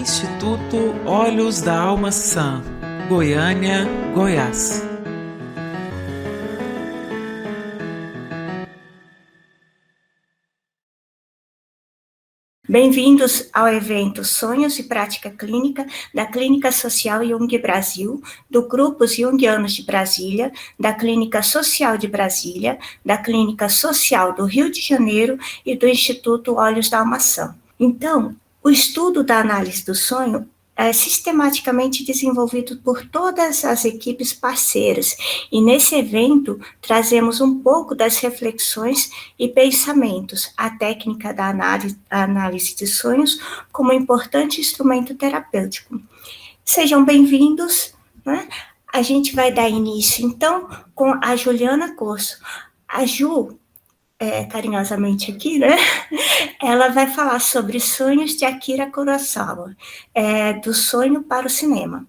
Instituto Olhos da Alma Sã, Goiânia, Goiás. Bem-vindos ao evento Sonhos e Prática Clínica da Clínica Social Jung Brasil, do Grupo Jungianos de Brasília, da Clínica Social de Brasília, da Clínica Social do Rio de Janeiro e do Instituto Olhos da Alma Sã. Então, o estudo da análise do sonho é sistematicamente desenvolvido por todas as equipes parceiras, e nesse evento trazemos um pouco das reflexões e pensamentos, a técnica da análise de sonhos como importante instrumento terapêutico. Sejam bem-vindos, né? A gente vai dar início, então, com a Juliana Corso. A Ju, carinhosamente aqui, né? Ela vai falar sobre sonhos de Akira Kurosawa, do sonho para o cinema.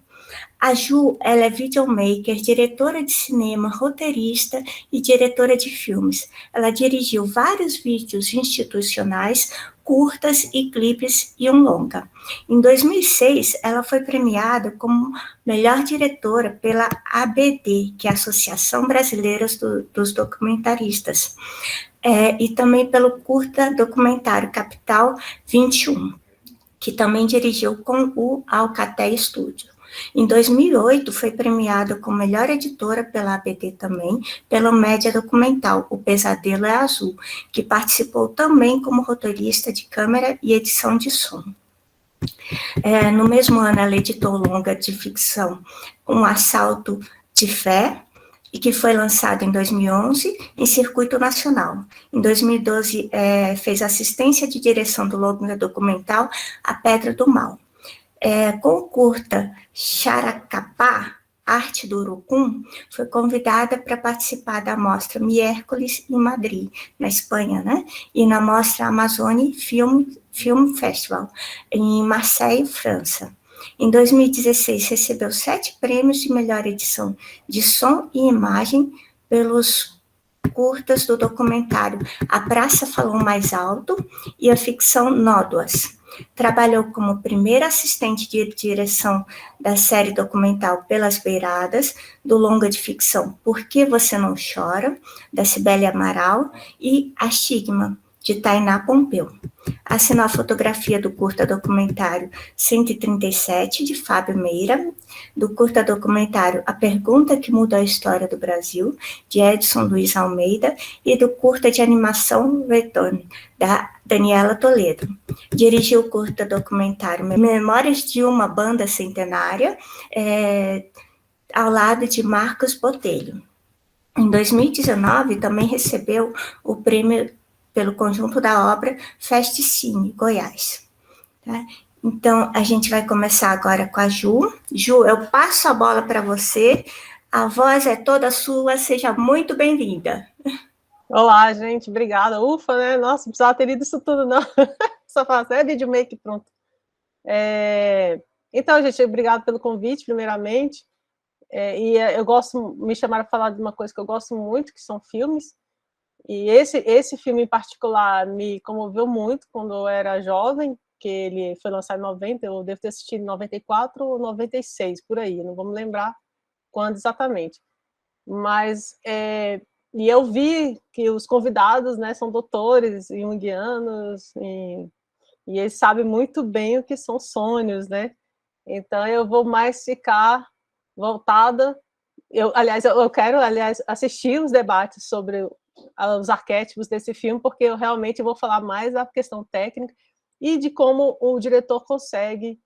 A Ju, ela é videomaker, diretora de cinema, roteirista e diretora de filmes. Ela dirigiu vários vídeos institucionais, curtas e clipes e um longa. Em 2006, ela foi premiada como melhor diretora pela ABD, que é a Associação Brasileira dos Documentaristas, e também pelo curta documentário Capital 21, que também dirigiu com o Alcatel Studio. Em 2008, foi premiada como melhor editora pela ABD também, pelo média documental O Pesadelo é Azul, que participou também como roteirista de câmera e edição de som. No mesmo ano, ela editou o longa de ficção Um Assalto de Fé, e que foi lançado em 2011 em circuito nacional. Em 2012, fez assistência de direção do longa documental A Pedra do Mal. Com o curta Xaracapá, Arte do Urucum, foi convidada para participar da mostra Miércoles em Madrid, na Espanha, né? E na mostra Amazônia Film Festival, em Marseille, França. Em 2016, recebeu 7 prêmios de melhor edição de som e imagem pelos curtas do documentário A Praça Falou Mais Alto e a ficção Nódoas. Trabalhou como primeira assistente de direção da série documental Pelas Beiradas, do longa de ficção Por que Você Não Chora, da Cibele Amaral, e Astigma, de Tainá Pompeu. Assinou a fotografia do curta documentário 137, de Fábio Meira, do curta documentário A Pergunta que Mudou a História do Brasil, de Edson Luiz Almeida, e do curta de animação Retorno, da Daniela Toledo. Dirigiu o curta documentário Memórias de uma Banda Centenária, ao lado de Marcos Botelho. Em 2019, também recebeu o prêmio pelo conjunto da obra Festcine, Goiás. Tá? Então, a gente vai começar agora com a Ju. Ju, eu passo a bola para você. A voz é toda sua, seja muito bem-vinda. Olá, gente, obrigada. Ufa, né? Nossa, não precisava ter lido isso tudo, não. Só fazer vídeo make, pronto. Então, gente, obrigado pelo convite, primeiramente. E me chamaram a falar de uma coisa que eu gosto muito, que são filmes. E esse filme em particular me comoveu muito quando eu era jovem, que ele foi lançado em 90, eu devo ter assistido em 94 ou 96, por aí, não vou me lembrar quando exatamente. Mas, e eu vi que os convidados, né, são doutores junguianos, e eles sabem muito bem o que são sonhos, né? Então, eu vou mais ficar voltada. Eu quero, assistir os debates sobre os arquétipos desse filme, porque eu realmente vou falar mais da questão técnica e de como o diretor consegue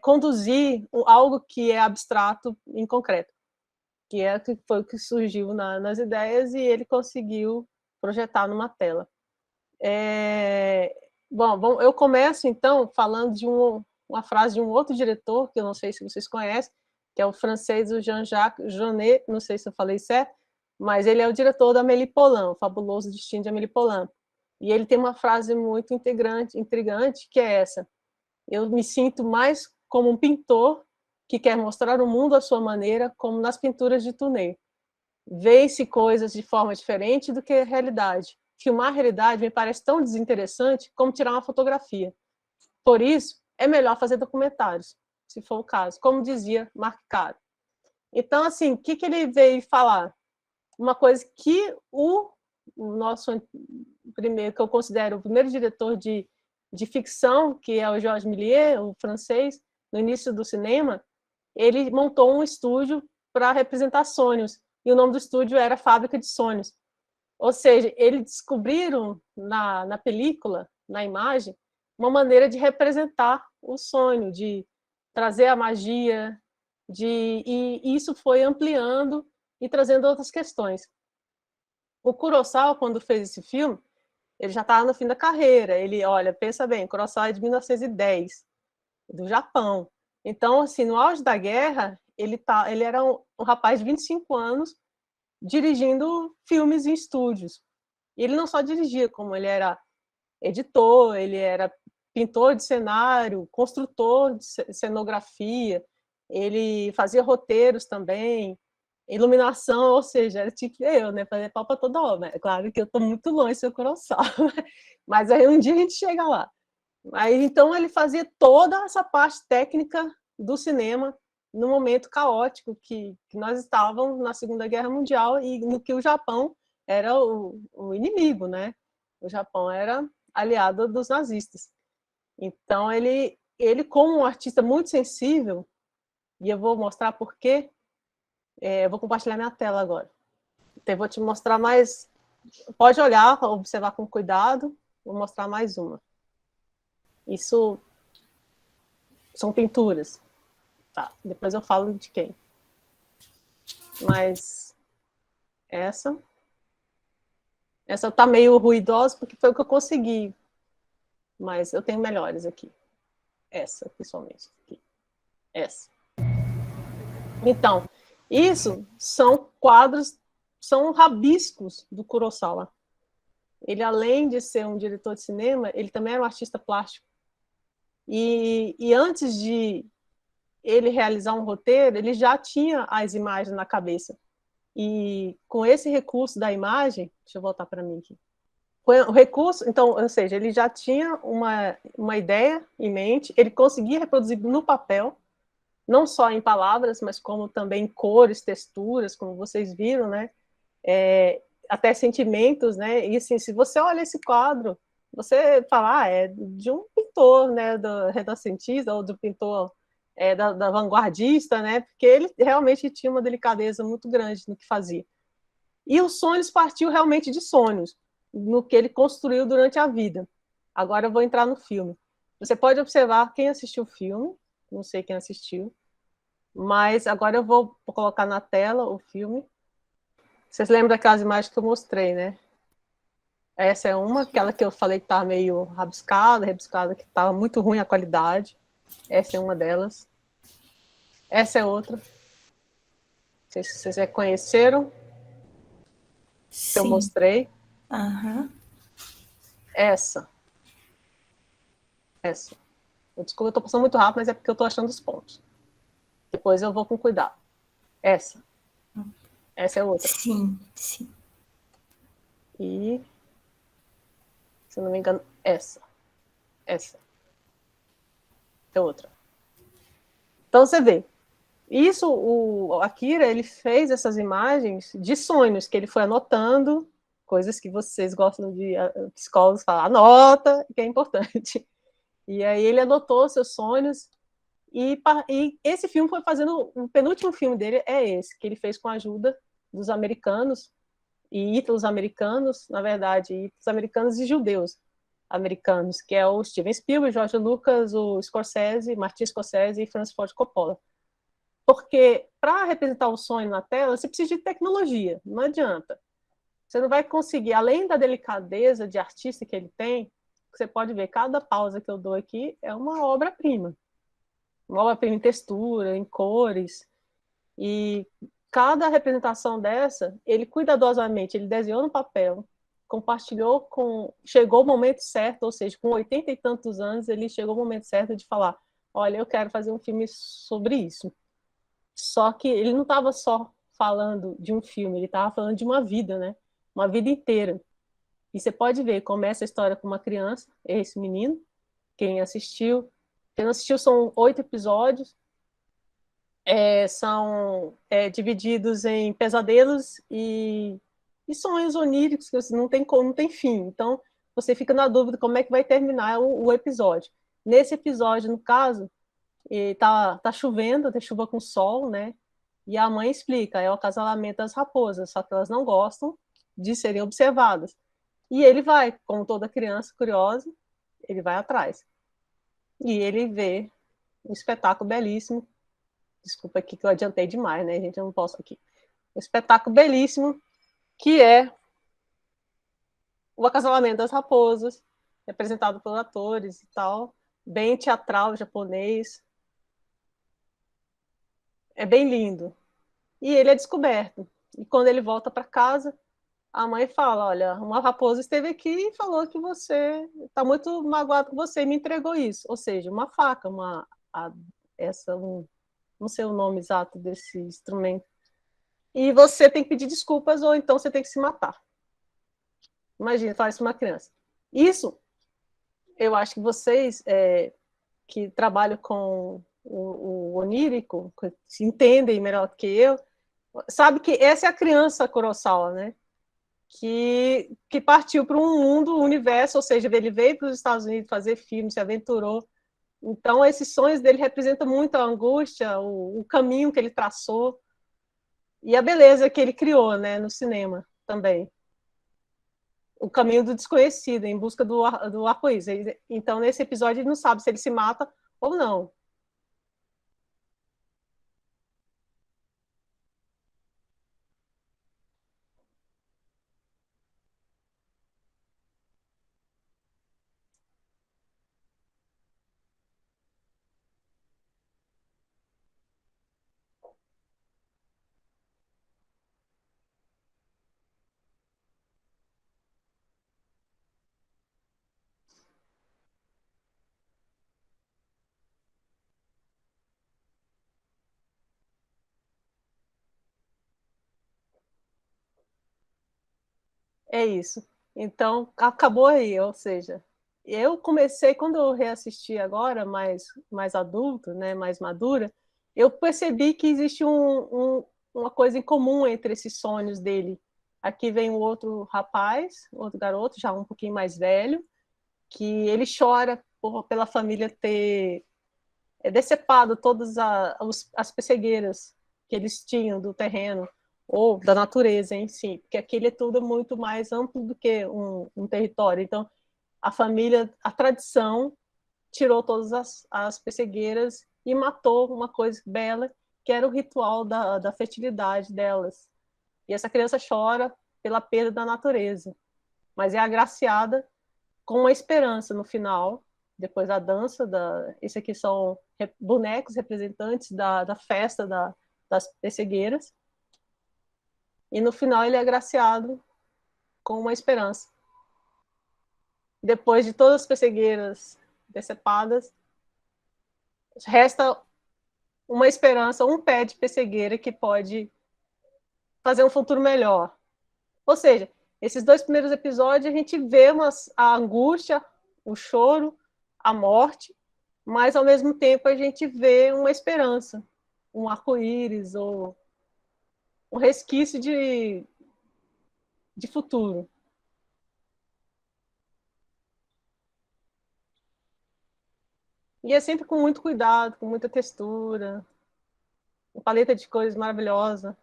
conduzir algo que é abstrato em concreto, que foi o que surgiu nas ideias e ele conseguiu projetar numa tela. Bom, eu começo, então, falando de uma frase de um outro diretor, que eu não sei se vocês conhecem, que é o francês, o Jean-Jacques Jeunet, não sei se eu falei certo, mas ele é o diretor da Amélie Poulain, o Fabuloso Destino de Amélie Poulain. E ele tem uma frase muito intrigante, que é essa: eu me sinto mais como um pintor que quer mostrar o mundo à sua maneira, como nas pinturas de Tounet. Vê-se coisas de forma diferente do que a realidade. Filmar a realidade me parece tão desinteressante como tirar uma fotografia. Por isso, é melhor fazer documentários, se for o caso, como dizia Mark Caro. Então, assim, o que ele veio falar? Uma coisa que o nosso primeiro, que eu considero o primeiro diretor de ficção, que é o Georges Méliès, o francês, no início do cinema, ele montou um estúdio para representar sonhos, e o nome do estúdio era Fábrica de Sonhos. Ou seja, eles descobriram na película, na imagem, uma maneira de representar o sonho, de trazer a magia, e isso foi ampliando e trazendo outras questões. O Kurosawa, quando fez esse filme, ele já estava no fim da carreira. Ele, olha, pensa bem, Kurosawa é de 1910, do Japão. Então, assim, no auge da guerra, ele era um rapaz de 25 anos dirigindo filmes em estúdios. E ele não só dirigia, como ele era editor, ele era pintor de cenário, construtor de cenografia, ele fazia roteiros também, iluminação, ou seja, era tipo eu, né, fazer pau para toda obra. É claro que eu estou muito longe do seu Kurosawa, mas aí um dia a gente chega lá. Aí, então ele fazia toda essa parte técnica do cinema no momento caótico que nós estávamos na Segunda Guerra Mundial e no que o Japão era o inimigo, né? O Japão era aliado dos nazistas. Então ele como um artista muito sensível, e eu vou mostrar por quê, eu vou compartilhar minha tela agora. Então, eu vou te mostrar mais. Pode olhar, observar com cuidado. Vou mostrar mais uma. Isso são pinturas. Tá, depois eu falo de quem. Mas essa tá meio ruidosa porque foi o que eu consegui. Mas eu tenho melhores aqui. Essa, pessoalmente. Aqui. Essa. Então, isso são quadros, são rabiscos do Kurosawa. Ele, além de ser um diretor de cinema, ele também era um artista plástico. E antes de ele realizar um roteiro, ele já tinha as imagens na cabeça. E com esse recurso da imagem, deixa eu voltar para mim aqui. O recurso, então, ou seja, ele já tinha uma ideia em mente, ele conseguia reproduzir no papel, não só em palavras, mas como também em cores, texturas, como vocês viram, né? Até sentimentos, né? E assim, se você olha esse quadro, você fala, é de um pintor, né? Do renascentista ou do pintor da vanguardista, né? Porque ele realmente tinha uma delicadeza muito grande no que fazia. E os sonhos partiu realmente de sonhos, no que ele construiu durante a vida. Agora eu vou entrar no filme. Você pode observar quem assistiu o filme, não sei quem assistiu, mas agora eu vou colocar na tela o filme. Vocês lembram daquelas imagens que eu mostrei, né? Essa é uma, aquela que eu falei que estava meio rebuscada, que estava muito ruim a qualidade. Essa é uma delas. Essa é outra. Não sei se vocês reconheceram. Que eu mostrei. Uhum. Essa. Desculpa, eu estou passando muito rápido, mas é porque eu estou achando os pontos. Depois eu vou com cuidado. Essa é outra. Sim. E, se não me engano, essa é outra. Então você vê. Isso, o Akira, ele fez essas imagens de sonhos que ele foi anotando, coisas que vocês gostam de psicólogos falar, anota, que é importante. E aí ele anotou seus sonhos. E esse filme foi fazendo, o penúltimo filme dele é esse, que ele fez com a ajuda dos americanos e ítalo-americanos, na verdade, ítalo-americanos e judeus americanos, que é o Steven Spielberg, George Lucas, o Scorsese, Martin Scorsese e Francis Ford Coppola. Porque para representar o sonho na tela, você precisa de tecnologia, não adianta. Você não vai conseguir, além da delicadeza de artista que ele tem, você pode ver, cada pausa que eu dou aqui é uma obra-prima. Uma obra-prima em textura, em cores. E cada representação dessa, ele cuidadosamente, ele desenhou no papel, compartilhou chegou o momento certo, ou seja, com 80 e tantos anos, ele chegou o momento certo de falar, olha, eu quero fazer um filme sobre isso. Só que ele não estava só falando de um filme, ele estava falando de uma vida, né? Uma vida inteira. E você pode ver, começa a história com uma criança, esse menino, quem assistiu, Quem não assistiu, são 8 episódios, são divididos em pesadelos e sonhos oníricos, que não tem como, não tem fim. Então, você fica na dúvida como é que vai terminar o episódio. Nesse episódio, no caso, tá chovendo, tem chuva com sol, né? E a mãe explica, é o acasalamento das raposas, só que elas não gostam de serem observadas. E ele vai, como toda criança curiosa, ele vai atrás. E ele vê um espetáculo belíssimo. Desculpa aqui que eu adiantei demais, né, gente? Eu não posso aqui. Um espetáculo belíssimo, que é o acasalamento das raposas, representado por atores e tal, bem teatral, japonês. É bem lindo. E ele é descoberto. E quando ele volta para casa, a mãe fala, olha, uma raposa esteve aqui e falou que você está muito magoado com você e me entregou isso. Ou seja, uma faca, não sei o nome exato desse instrumento. E você tem que pedir desculpas ou então você tem que se matar. Imagina, fala isso para uma criança. Isso, eu acho que vocês que trabalham com o onírico, que se entendem melhor que eu, sabe que essa é a criança Kurosawa, né? Que partiu para um mundo, um universo, ou seja, ele veio para os Estados Unidos fazer filme, se aventurou. Então, esses sonhos dele representam muito a angústia, o caminho que ele traçou e a beleza que ele criou, né, no cinema também. O caminho do desconhecido, em busca do arco-íris. Então, nesse episódio, ele não sabe se ele se mata ou não. É isso. Então, acabou aí, ou seja, eu comecei, quando eu reassisti agora, mais adulto, né, mais madura, eu percebi que existe uma coisa em comum entre esses sonhos dele. Aqui vem o outro rapaz, outro garoto, já um pouquinho mais velho, que ele chora pela família ter decepado todas as pessegueiras que eles tinham do terreno, ou da natureza em si, porque aquele é tudo muito mais amplo do que um território. Então, a família, a tradição, tirou todas as pessegueiras e matou uma coisa bela, que era o ritual da fertilidade delas. E essa criança chora pela perda da natureza, mas é agraciada com uma esperança no final, depois da dança. Esse aqui são bonecos representantes da festa das pessegueiras. E no final ele é agraciado com uma esperança. Depois de todas as pessegueiras decepadas, resta uma esperança, um pé de pessegueira que pode fazer um futuro melhor. Ou seja, esses 2 primeiros episódios a gente vê a angústia, o choro, a morte, mas ao mesmo tempo a gente vê uma esperança, um arco-íris ou um resquício de futuro. E é sempre com muito cuidado, com muita textura, uma paleta de cores maravilhosa.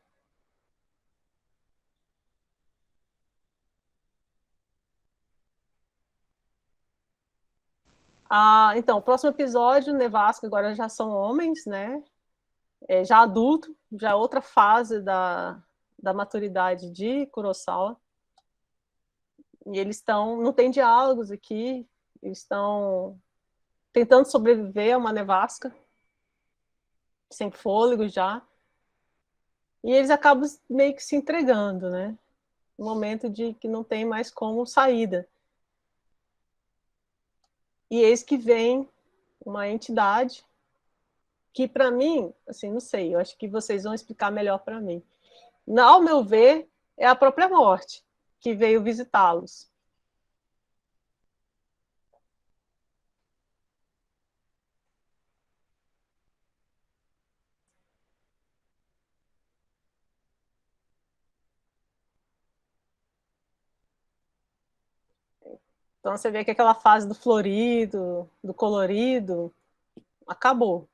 Então, o próximo episódio, Nevasca, agora já são homens, né? Já adulto, já é outra fase da maturidade de Kurosawa. E eles não tem diálogos aqui, eles estão tentando sobreviver a uma nevasca, sem fôlego já. E eles acabam meio que se entregando, né? Um momento de que não tem mais como saída. E eis que vem uma entidade que, para mim, assim, não sei, eu acho que vocês vão explicar melhor para mim. Ao meu ver, é a própria morte que veio visitá-los. Então você vê que aquela fase do florido, do colorido, acabou.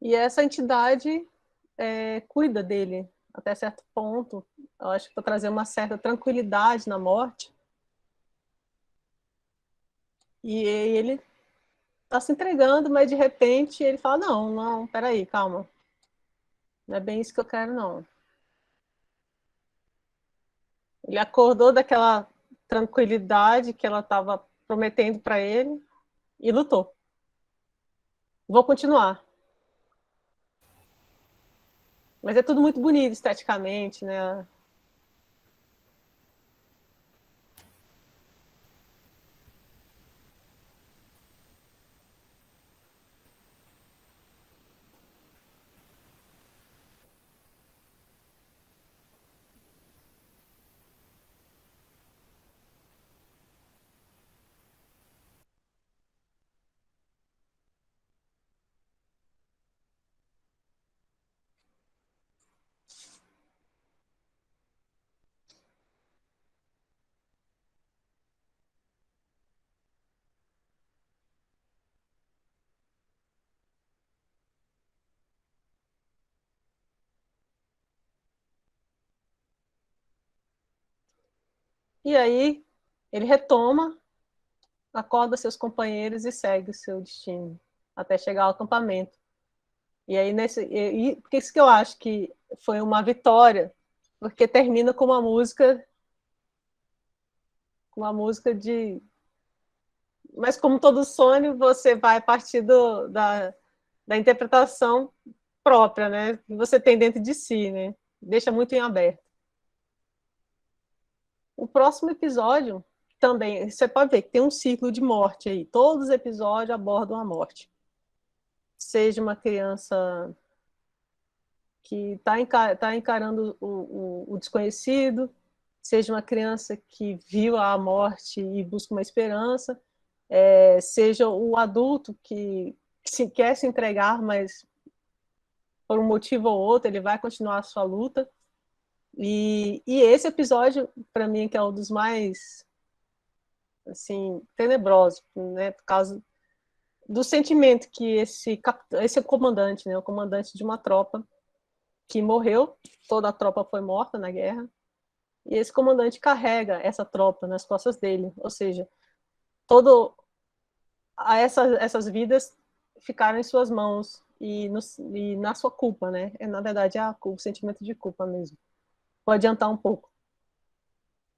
E essa entidade cuida dele até certo ponto. Eu acho que para trazer uma certa tranquilidade na morte. E ele está se entregando, mas de repente ele fala: não, não, peraí, calma. Não é bem isso que eu quero, não. Ele acordou daquela tranquilidade que ela estava prometendo para ele e lutou. Vou continuar. Mas é tudo muito bonito esteticamente, né? E aí ele retoma, acorda seus companheiros e segue o seu destino até chegar ao acampamento. E aí por isso que eu acho que foi uma vitória, porque termina com uma música de, mas como todo sonho, você vai partir da interpretação própria, né? Que você tem dentro de si, né? Deixa muito em aberto. O próximo episódio também, você pode ver que tem um ciclo de morte aí. Todos os episódios abordam a morte. Seja uma criança que está encarando o desconhecido, seja uma criança que viu a morte e busca uma esperança, seja o adulto que quer se entregar, mas por um motivo ou outro ele vai continuar a sua luta. E esse episódio, para mim, que é um dos mais assim tenebrosos, né, por causa do sentimento que esse comandante, né, o comandante de uma tropa que morreu, toda a tropa foi morta na guerra, e esse comandante carrega essa tropa nas costas dele, ou seja, todo essas vidas ficaram em suas mãos e na sua culpa, né? Na verdade, o sentimento de culpa mesmo. Vou adiantar um pouco.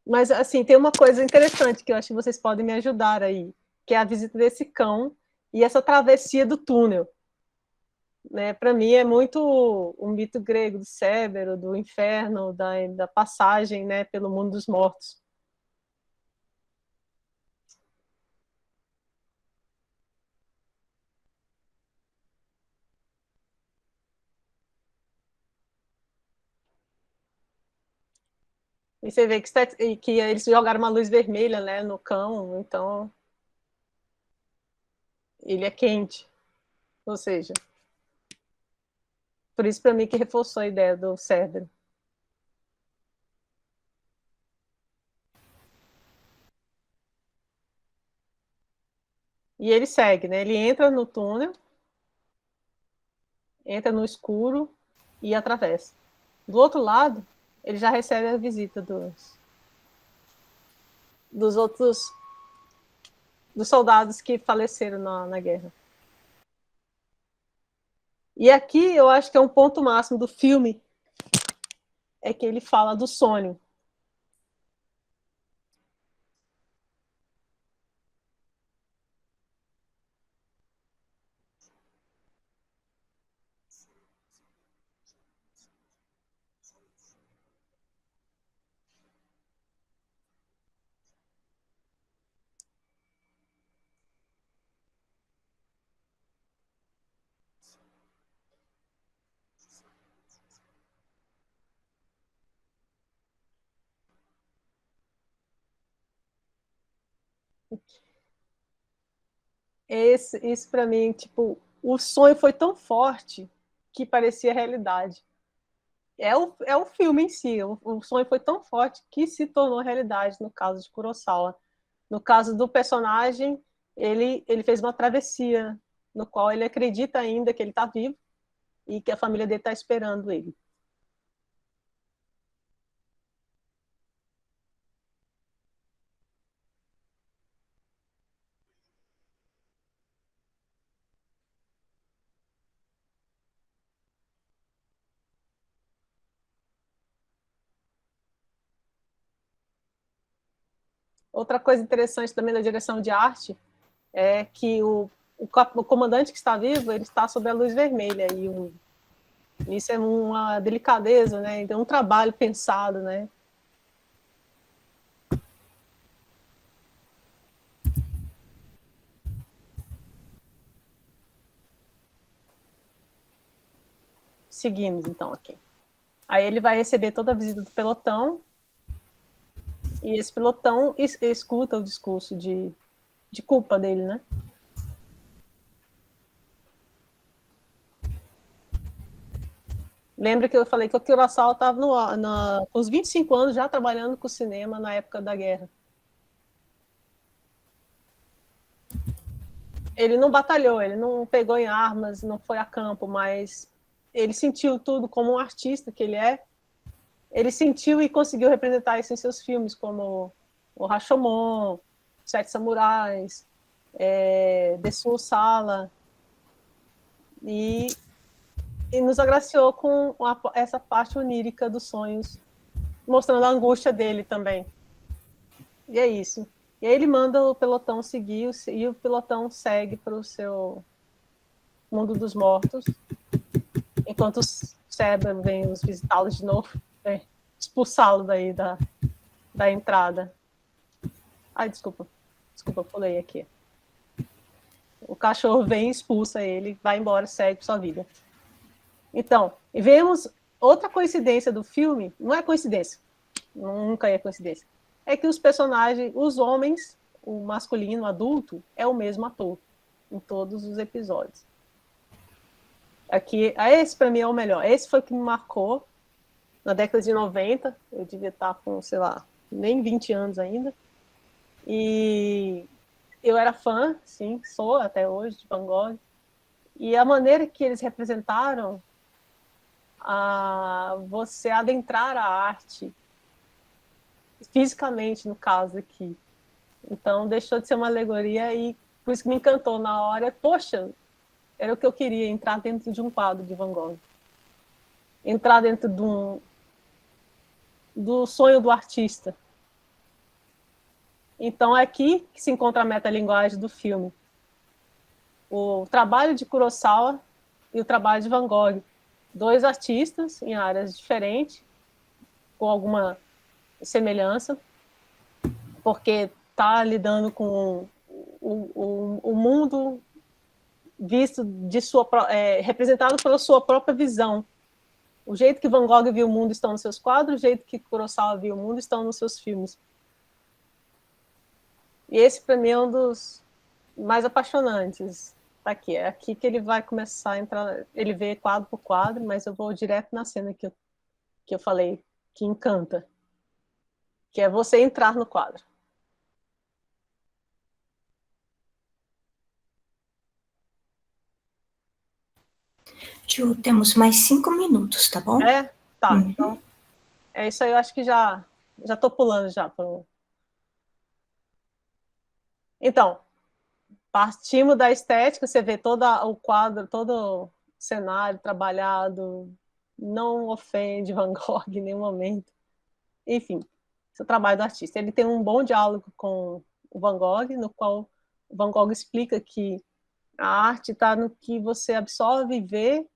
Mas, assim, tem uma coisa interessante que eu acho que vocês podem me ajudar aí, que é a visita desse cão e essa travessia do túnel. Né? Para mim é muito o mito grego do Cébero, do inferno, da passagem, né, pelo mundo dos mortos. E você vê que eles jogaram uma luz vermelha, né, no cão, então ele é quente. Ou seja, por isso para mim que reforçou a ideia do Cérebro. E ele segue, né? Ele entra no túnel, entra no escuro e atravessa. Do outro lado, ele já recebe a visita dos outros dos soldados que faleceram na guerra. E aqui eu acho que é um ponto máximo do filme, é que ele fala do sonho. Isso para mim, tipo, o sonho foi tão forte que parecia realidade. É o filme em si, o sonho foi tão forte que se tornou realidade no caso de Kurosawa. No caso do personagem, ele fez uma travessia no qual ele acredita ainda que ele está vivo e que a família dele está esperando ele. Outra coisa interessante também da direção de arte é que o comandante que está vivo, ele está sob a luz vermelha isso é uma delicadeza, né? Então, um trabalho pensado, né? Seguimos, então, aqui. Aí ele vai receber toda a visita do pelotão e esse pelotão escuta o discurso de culpa dele, né? Lembra que eu falei que o Kurosawa estava com os 25 anos já trabalhando com cinema na época da guerra. Ele não batalhou, ele não pegou em armas, não foi a campo, mas ele sentiu tudo como um artista que ele é. Ele sentiu e conseguiu representar isso em seus filmes, como o Rashomon, Sete Samurais, Dessu Sala, e nos agraciou com essa parte onírica dos sonhos, mostrando a angústia dele também. E é isso. E aí ele manda o pelotão seguir, e o pelotão segue para o seu mundo dos mortos, enquanto o Seba vem os visitá-los de novo, né? Expulsá-lo daí da entrada. Ai, desculpa, pulei aqui. O cachorro vem, expulsa ele, vai embora, segue sua vida. Então, e vemos outra coincidência do filme, não é coincidência, nunca é coincidência, é que os personagens, os homens, o masculino, o adulto, é o mesmo ator em todos os episódios. Aqui, esse para mim é o melhor. Esse foi o que me marcou na década de 90. Eu devia estar com, sei lá, nem 20 anos ainda. E eu era fã, sim, sou até hoje, de Van Gogh. E a maneira que eles representaram você adentrar a arte, fisicamente, no caso aqui. Então, deixou de ser uma alegoria e por isso que me encantou na hora. Poxa, era o que eu queria, entrar dentro de um quadro de Van Gogh. Entrar dentro do sonho do artista. Então, é aqui que se encontra a metalinguagem do filme. O trabalho de Kurosawa e o trabalho de Van Gogh. Dois artistas em áreas diferentes, com alguma semelhança, porque está lidando com o mundo visto representado pela sua própria visão. O jeito que Van Gogh viu o mundo estão nos seus quadros, o jeito que Kurosawa viu o mundo estão nos seus filmes. E esse, para mim, é um dos mais apaixonantes. Tá aqui, é aqui que ele vai começar a entrar, ele vê quadro por quadro, mas eu vou direto na cena que eu falei, que encanta, que é você entrar no quadro. Ju, temos mais 5 minutos, tá bom? Tá. Uhum. Então, é isso aí, eu acho que já tô pulando já. Então, partimos da estética, você vê todo o quadro, todo o cenário trabalhado, não ofende Van Gogh em nenhum momento. Enfim, esse é o trabalho do artista. Ele tem um bom diálogo com o Van Gogh, no qual o Van Gogh explica que a arte está no que você absorve e vê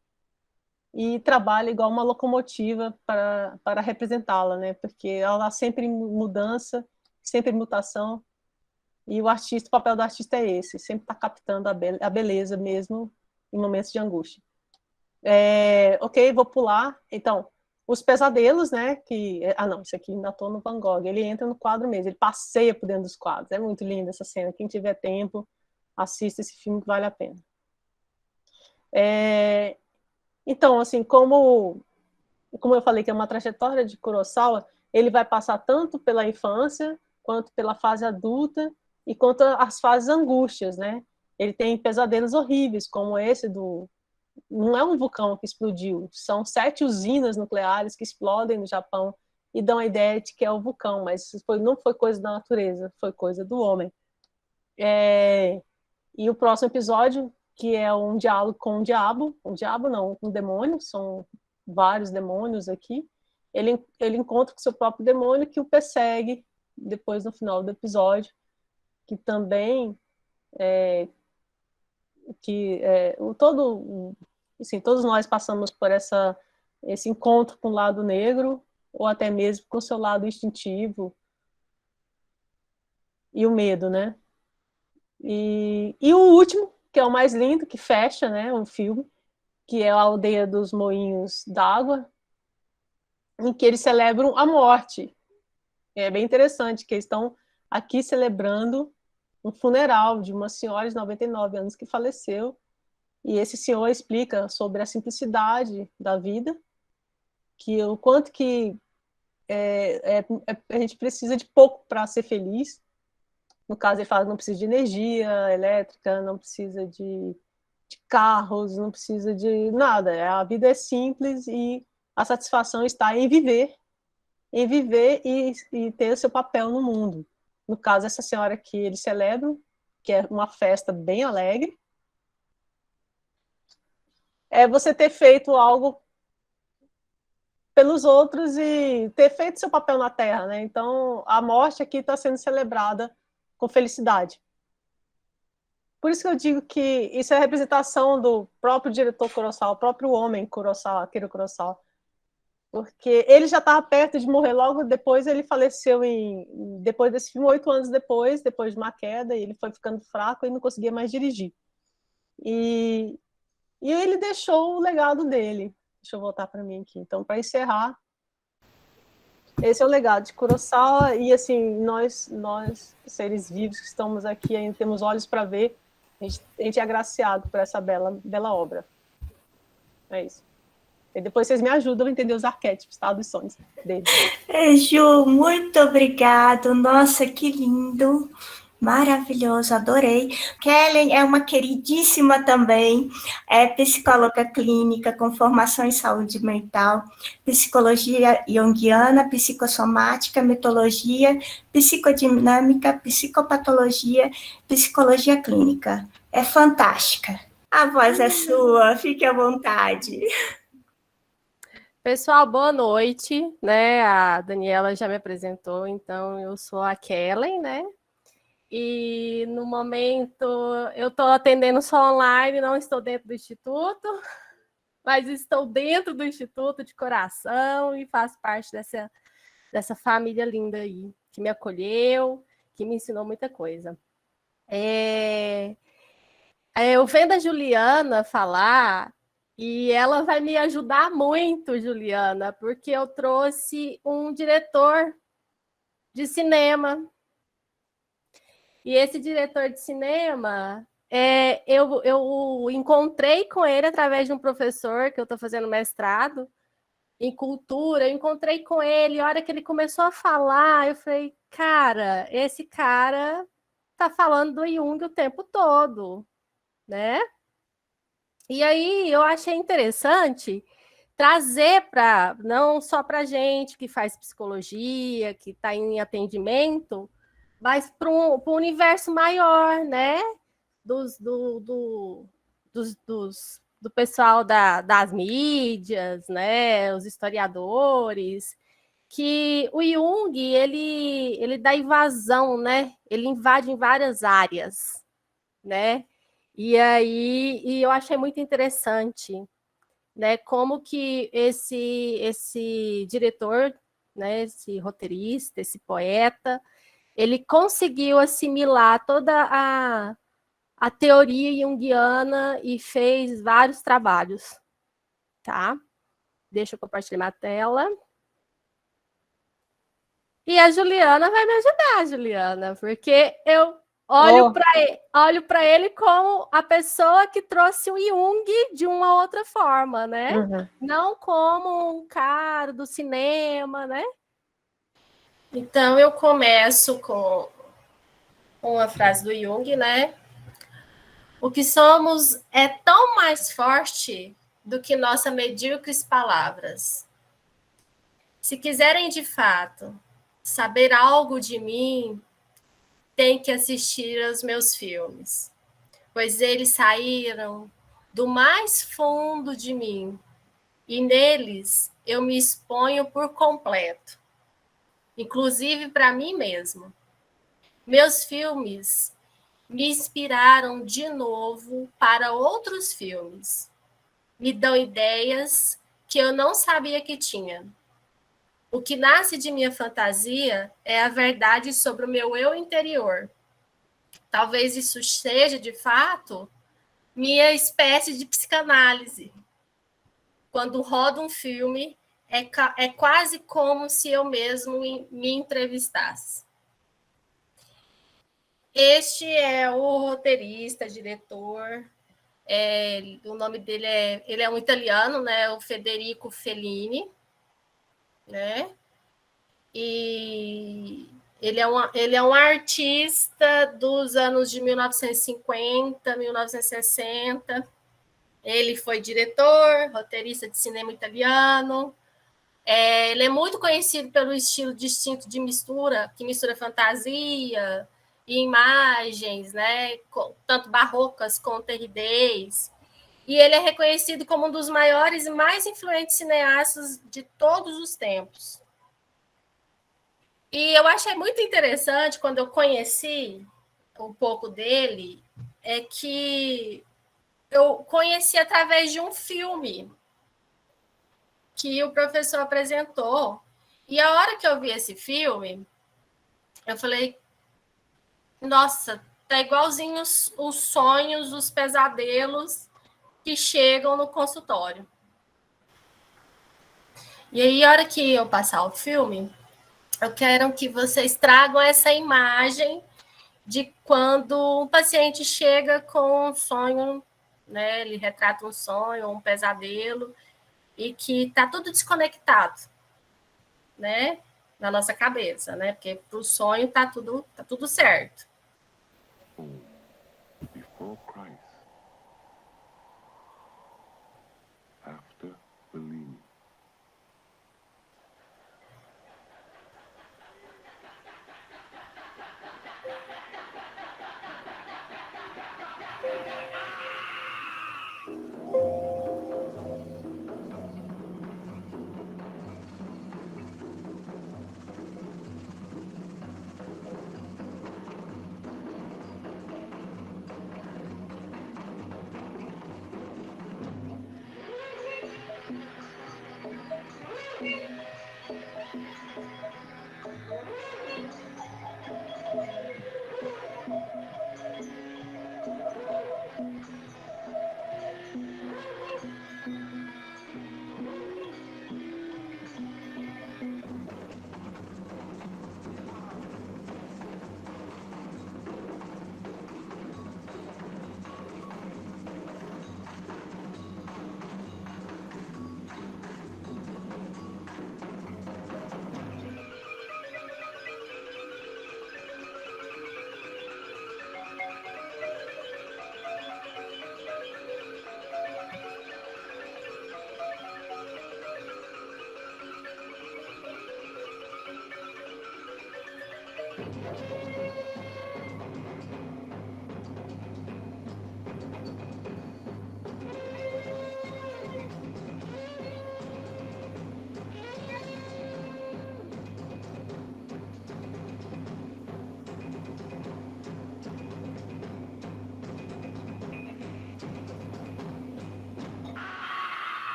e trabalha igual uma locomotiva para representá-la, né? Porque ela sempre mudança, sempre mutação, e o papel do artista é esse, sempre está captando a beleza mesmo em momentos de angústia. Ok, vou pular. Então, os pesadelos, né? Não, isso aqui ainda estou no Van Gogh. Ele entra no quadro mesmo, ele passeia por dentro dos quadros. É muito linda essa cena. Quem tiver tempo, assista esse filme que vale a pena. Então, assim, como eu falei que é uma trajetória de Kurosawa, ele vai passar tanto pela infância, quanto pela fase adulta, e quanto as fases angústias, né? Ele tem pesadelos horríveis, como esse do... Não é um vulcão que explodiu, são 7 usinas nucleares que explodem no Japão e dão a ideia de que é o vulcão, mas não foi coisa da natureza, foi coisa do homem. E o próximo episódio, que é um diálogo com um diabo não, um demônio, são vários demônios aqui, ele encontra com seu próprio demônio que o persegue depois no final do episódio, que também todos nós passamos por esse encontro com o lado negro, ou até mesmo com o seu lado instintivo e o medo, né? E o último, que é o mais lindo, que fecha, né, o filme, que é a Aldeia dos Moinhos d'Água, em que eles celebram a morte. É bem interessante que eles estão aqui celebrando um funeral de uma senhora de 99 anos que faleceu, e esse senhor explica sobre a simplicidade da vida, que o quanto que a gente precisa de pouco para ser feliz. No caso, ele fala que não precisa de energia elétrica, não precisa de carros, não precisa de nada. A vida é simples e a satisfação está em viver e ter o seu papel no mundo. No caso, essa senhora que eles celebram, que é uma festa bem alegre, é você ter feito algo pelos outros e ter feito seu papel na Terra, né? Então, a morte aqui está sendo celebrada com felicidade. Por isso que eu digo que isso é a representação do próprio diretor Kurosawa, o próprio homem Kurosawa, Akira Kurosawa, porque ele já estava perto de morrer. Logo depois ele faleceu depois desse filme, 8 anos depois de uma queda, e ele foi ficando fraco e não conseguia mais dirigir. E ele deixou o legado dele. Deixa eu voltar para mim aqui. Então, para encerrar, esse é o legado de Kurosawa, e assim, nós seres vivos que estamos aqui, ainda temos olhos para ver, a gente é agraciado por essa bela obra. É isso. E depois vocês me ajudam a entender os arquétipos, tá? Dos sonhos dele. Ju, muito obrigado. Nossa, que lindo. Maravilhoso, adorei. Kellen é uma queridíssima também, é psicóloga clínica com formação em saúde mental, psicologia junguiana, psicossomática, mitologia, psicodinâmica, psicopatologia, psicologia clínica. É fantástica. A voz é sua, fique à vontade. Pessoal, boa noite, né? A Daniela já me apresentou, então eu sou a Kellen, né? E no momento eu estou atendendo só online, não estou dentro do Instituto, mas estou dentro do Instituto de coração e faço parte dessa família linda aí, que me acolheu, que me ensinou muita coisa. Eu vendo a Juliana falar, e ela vai me ajudar muito, Juliana, porque eu trouxe um diretor de cinema. E esse diretor de cinema, eu encontrei com ele através de um professor que eu estou fazendo mestrado em cultura. Eu encontrei com ele, e a hora que ele começou a falar, eu falei, cara, esse cara está falando do Jung o tempo todo, né? E aí eu achei interessante trazer não só para gente que faz psicologia, que está em atendimento, mas para um universo maior, né? Do pessoal das mídias, né? Os historiadores, que o Jung ele dá invasão, né? Ele invade em várias áreas, né? E eu achei muito interessante, né? Como que esse diretor, né? Esse roteirista, esse poeta, ele conseguiu assimilar toda a teoria junguiana e fez vários trabalhos, tá? Deixa eu compartilhar minha tela. E a Juliana vai me ajudar, Juliana, porque eu olho para ele como a pessoa que trouxe o Jung de uma outra forma, né? Uhum. Não como um cara do cinema, né? Então, eu começo com uma frase do Jung, né? O que somos é tão mais forte do que nossas medíocres palavras. Se quiserem de fato saber algo de mim, tem que assistir aos meus filmes, pois eles saíram do mais fundo de mim e neles eu me exponho por completo, inclusive para mim mesmo. Meus filmes me inspiraram de novo para outros filmes, me dão ideias que eu não sabia que tinha. O que nasce de minha fantasia é a verdade sobre o meu eu interior. Talvez isso seja, de fato, minha espécie de psicanálise. Quando roda um filme, é quase como se eu mesmo me entrevistasse. Este é o roteirista, diretor. O nome dele ele é um italiano, né? O Federico Fellini, né? E ele é um artista dos anos de 1950, 1960. Ele foi diretor, roteirista de cinema italiano. Ele é muito conhecido pelo estilo distinto de mistura, que mistura fantasia e imagens, né? Tanto barrocas quanto terridez. E ele é reconhecido como um dos maiores e mais influentes cineastas de todos os tempos. E eu achei muito interessante, quando eu conheci um pouco dele, é que eu conheci através de um filme que o professor apresentou. E a hora que eu vi esse filme, eu falei, nossa, tá igualzinho os sonhos, os pesadelos que chegam no consultório. E aí, a hora que eu passar o filme, eu quero que vocês tragam essa imagem de quando um paciente chega com um sonho, né? Ele retrata um sonho, um pesadelo, e que está tudo desconectado, né? Na nossa cabeça, né? Porque para o sonho tá tudo certo. Before Christ, after Bellini.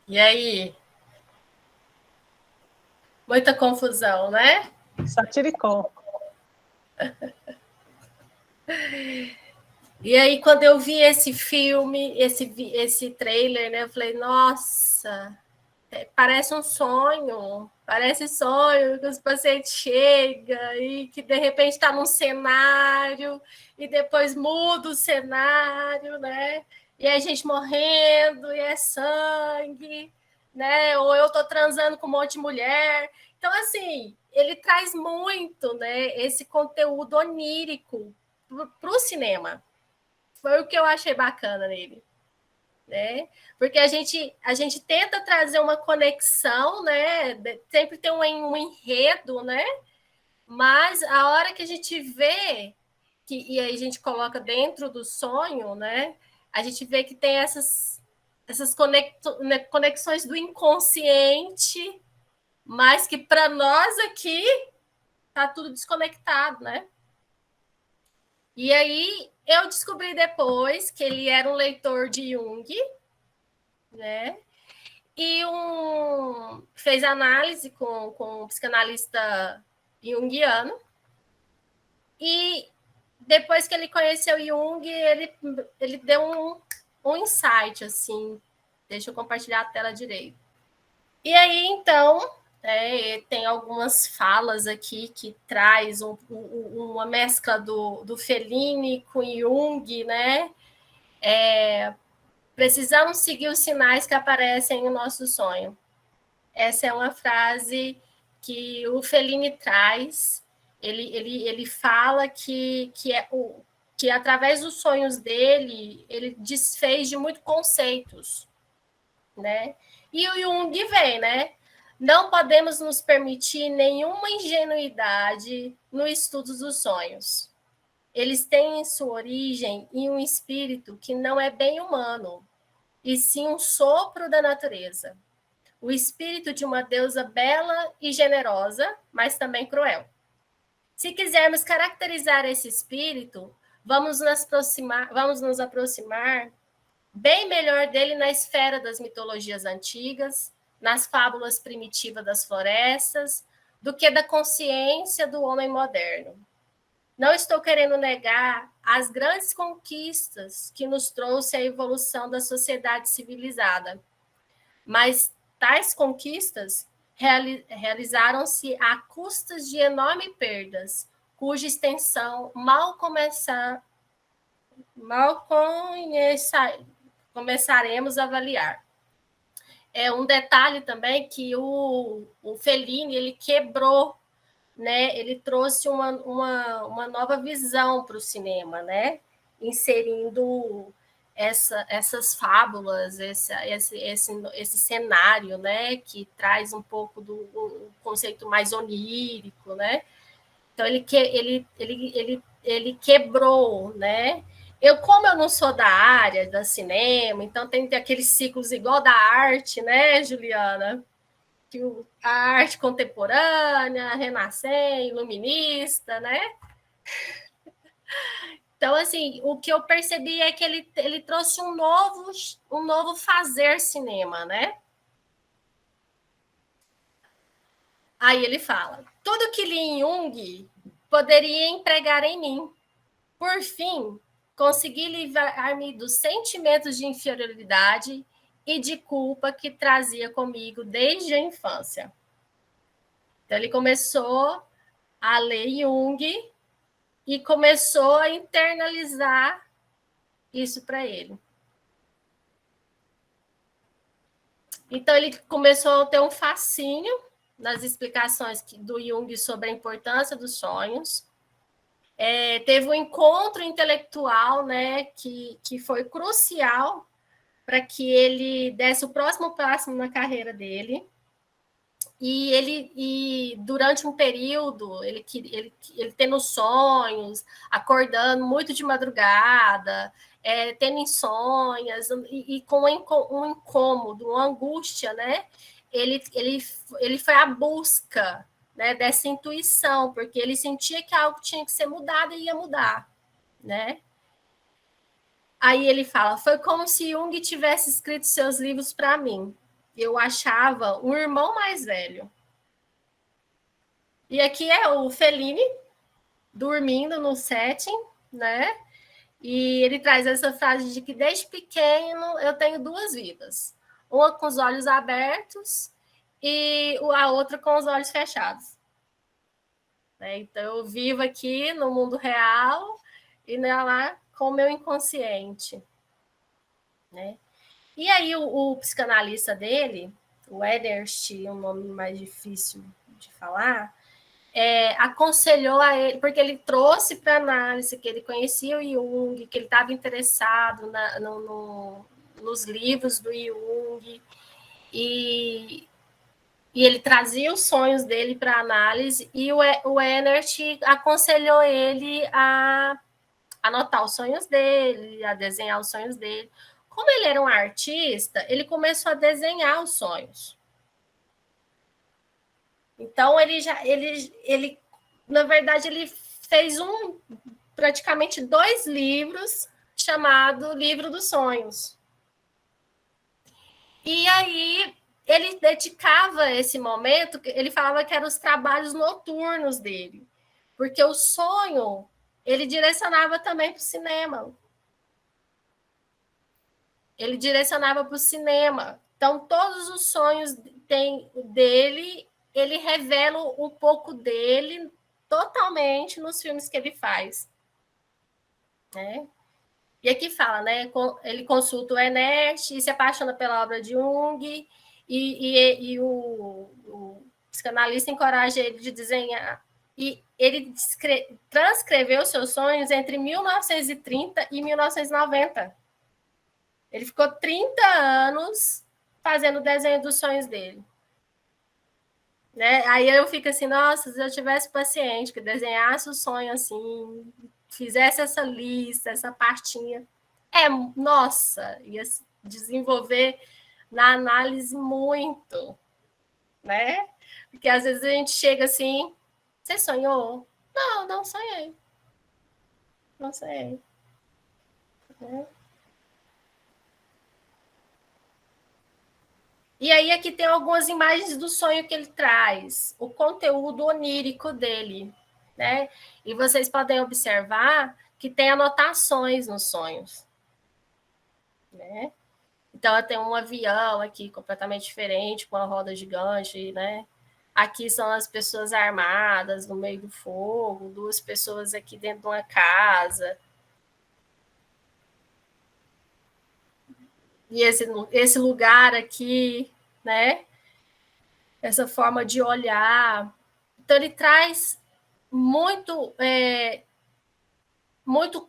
E aí? Muita confusão, né? Satiricon. E aí, quando eu vi esse filme, esse trailer, né, eu falei, nossa, parece um sonho, parece sonho que os pacientes chegam e que de repente está num cenário e depois muda o cenário, né? E a gente morrendo, e é sangue, né? Ou eu tô transando com um monte de mulher. Então, assim, ele traz muito, né, esse conteúdo onírico para o cinema. Foi o que eu achei bacana nele, né? Porque a gente tenta trazer uma conexão, né? Sempre tem um enredo, né? Mas a hora que a gente vê e aí a gente coloca dentro do sonho, né? A gente vê que tem essas conexões do inconsciente, mas que para nós aqui tá tudo desconectado, né? E aí eu descobri depois que ele era um leitor de Jung, né? E fez análise com um psicanalista junguiano. E depois que ele conheceu Jung, ele deu um insight, assim. Deixa eu compartilhar a tela direito. E aí, então, tem algumas falas aqui que traz uma mescla do Fellini com Jung, né? Precisamos seguir os sinais que aparecem no nosso sonho. Essa é uma frase que o Fellini traz. Ele fala que através dos sonhos dele, ele desfez de muitos conceitos, né? E o Jung vem, né? Não podemos nos permitir nenhuma ingenuidade no estudo dos sonhos. Eles têm sua origem em um espírito que não é bem humano, e sim um sopro da natureza. O espírito de uma deusa bela e generosa, mas também cruel. Se quisermos caracterizar esse espírito, vamos nos aproximar bem melhor dele na esfera das mitologias antigas, nas fábulas primitivas das florestas, do que da consciência do homem moderno. Não estou querendo negar as grandes conquistas que nos trouxe a evolução da sociedade civilizada, mas tais conquistas realizaram-se a custas de enormes perdas, cuja extensão mal começaremos a avaliar. É um detalhe também que o Fellini ele quebrou, né? Ele trouxe uma nova visão para o cinema, né? Inserindo essas fábulas, esse cenário, né? Que traz um pouco do conceito mais onírico, né? Então ele quebrou, né? Como eu não sou da área da cinema, então tem aqueles ciclos igual da arte, né, Juliana? Que a arte contemporânea, renascente, iluminista, né? Então, assim, o que eu percebi é que ele trouxe um novo fazer cinema, né? Aí ele fala, tudo que li em Jung poderia empregar em mim. Por fim, consegui livrar-me dos sentimentos de inferioridade e de culpa que trazia comigo desde a infância. Então, ele começou a ler Jung e começou a internalizar isso para ele. Então, ele começou a ter um fascínio nas explicações do Jung sobre a importância dos sonhos. Teve um encontro intelectual, né, que foi crucial para que ele desse o próximo passo na carreira dele. E durante um período, ele tendo sonhos, acordando muito de madrugada, tendo insônias, e com um incômodo, uma angústia, né? Ele foi à busca, né, dessa intuição, porque ele sentia que algo tinha que ser mudado e ia mudar, né? Aí ele fala, foi como se Jung tivesse escrito seus livros para mim. Eu achava um irmão mais velho. E aqui é o Fellini dormindo no setting, né? E ele traz essa frase de que desde pequeno eu tenho duas vidas. Uma com os olhos abertos e a outra com os olhos fechados. Então eu vivo aqui no mundo real e lá com o meu inconsciente. Né? E aí o psicanalista dele, o Ernst, um nome mais difícil de falar, aconselhou a ele, porque ele trouxe para análise que ele conhecia o Jung, que ele estava interessado nos livros do Jung, e ele trazia os sonhos dele para análise, e o Ernst aconselhou ele a anotar os sonhos dele, a desenhar os sonhos dele. Como ele era um artista, ele começou a desenhar os sonhos. Então, ele na verdade, ele fez praticamente 2 livros, chamado Livro dos Sonhos. E aí, ele dedicava esse momento, ele falava que eram os trabalhos noturnos dele, porque o sonho, ele direcionava também para o cinema. Ele direcionava para o cinema. Então, todos os sonhos dele, ele revela um pouco dele totalmente nos filmes que ele faz. Né? E aqui fala, né? Ele consulta o Ernst e se apaixona pela obra de Jung, e o psicanalista encoraja ele de desenhar. E ele transcreveu seus sonhos entre 1930 e 1990. Ele ficou 30 anos fazendo o desenho dos sonhos dele. Né? Aí eu fico assim, nossa, se eu tivesse paciente, que desenhasse o sonho assim, fizesse essa lista, essa partinha, nossa, ia desenvolver na análise muito, né? Porque às vezes a gente chega assim, você sonhou? Não, não sonhei. Não sonhei. Né? E aí aqui tem algumas imagens do sonho que ele traz, o conteúdo onírico dele, né? E vocês podem observar que tem anotações nos sonhos, né? Então tem um avião aqui completamente diferente, com a roda gigante, né? Aqui são as pessoas armadas no meio do fogo, 2 pessoas aqui dentro de uma casa. E esse lugar aqui, né? Essa forma de olhar. Então, ele traz muito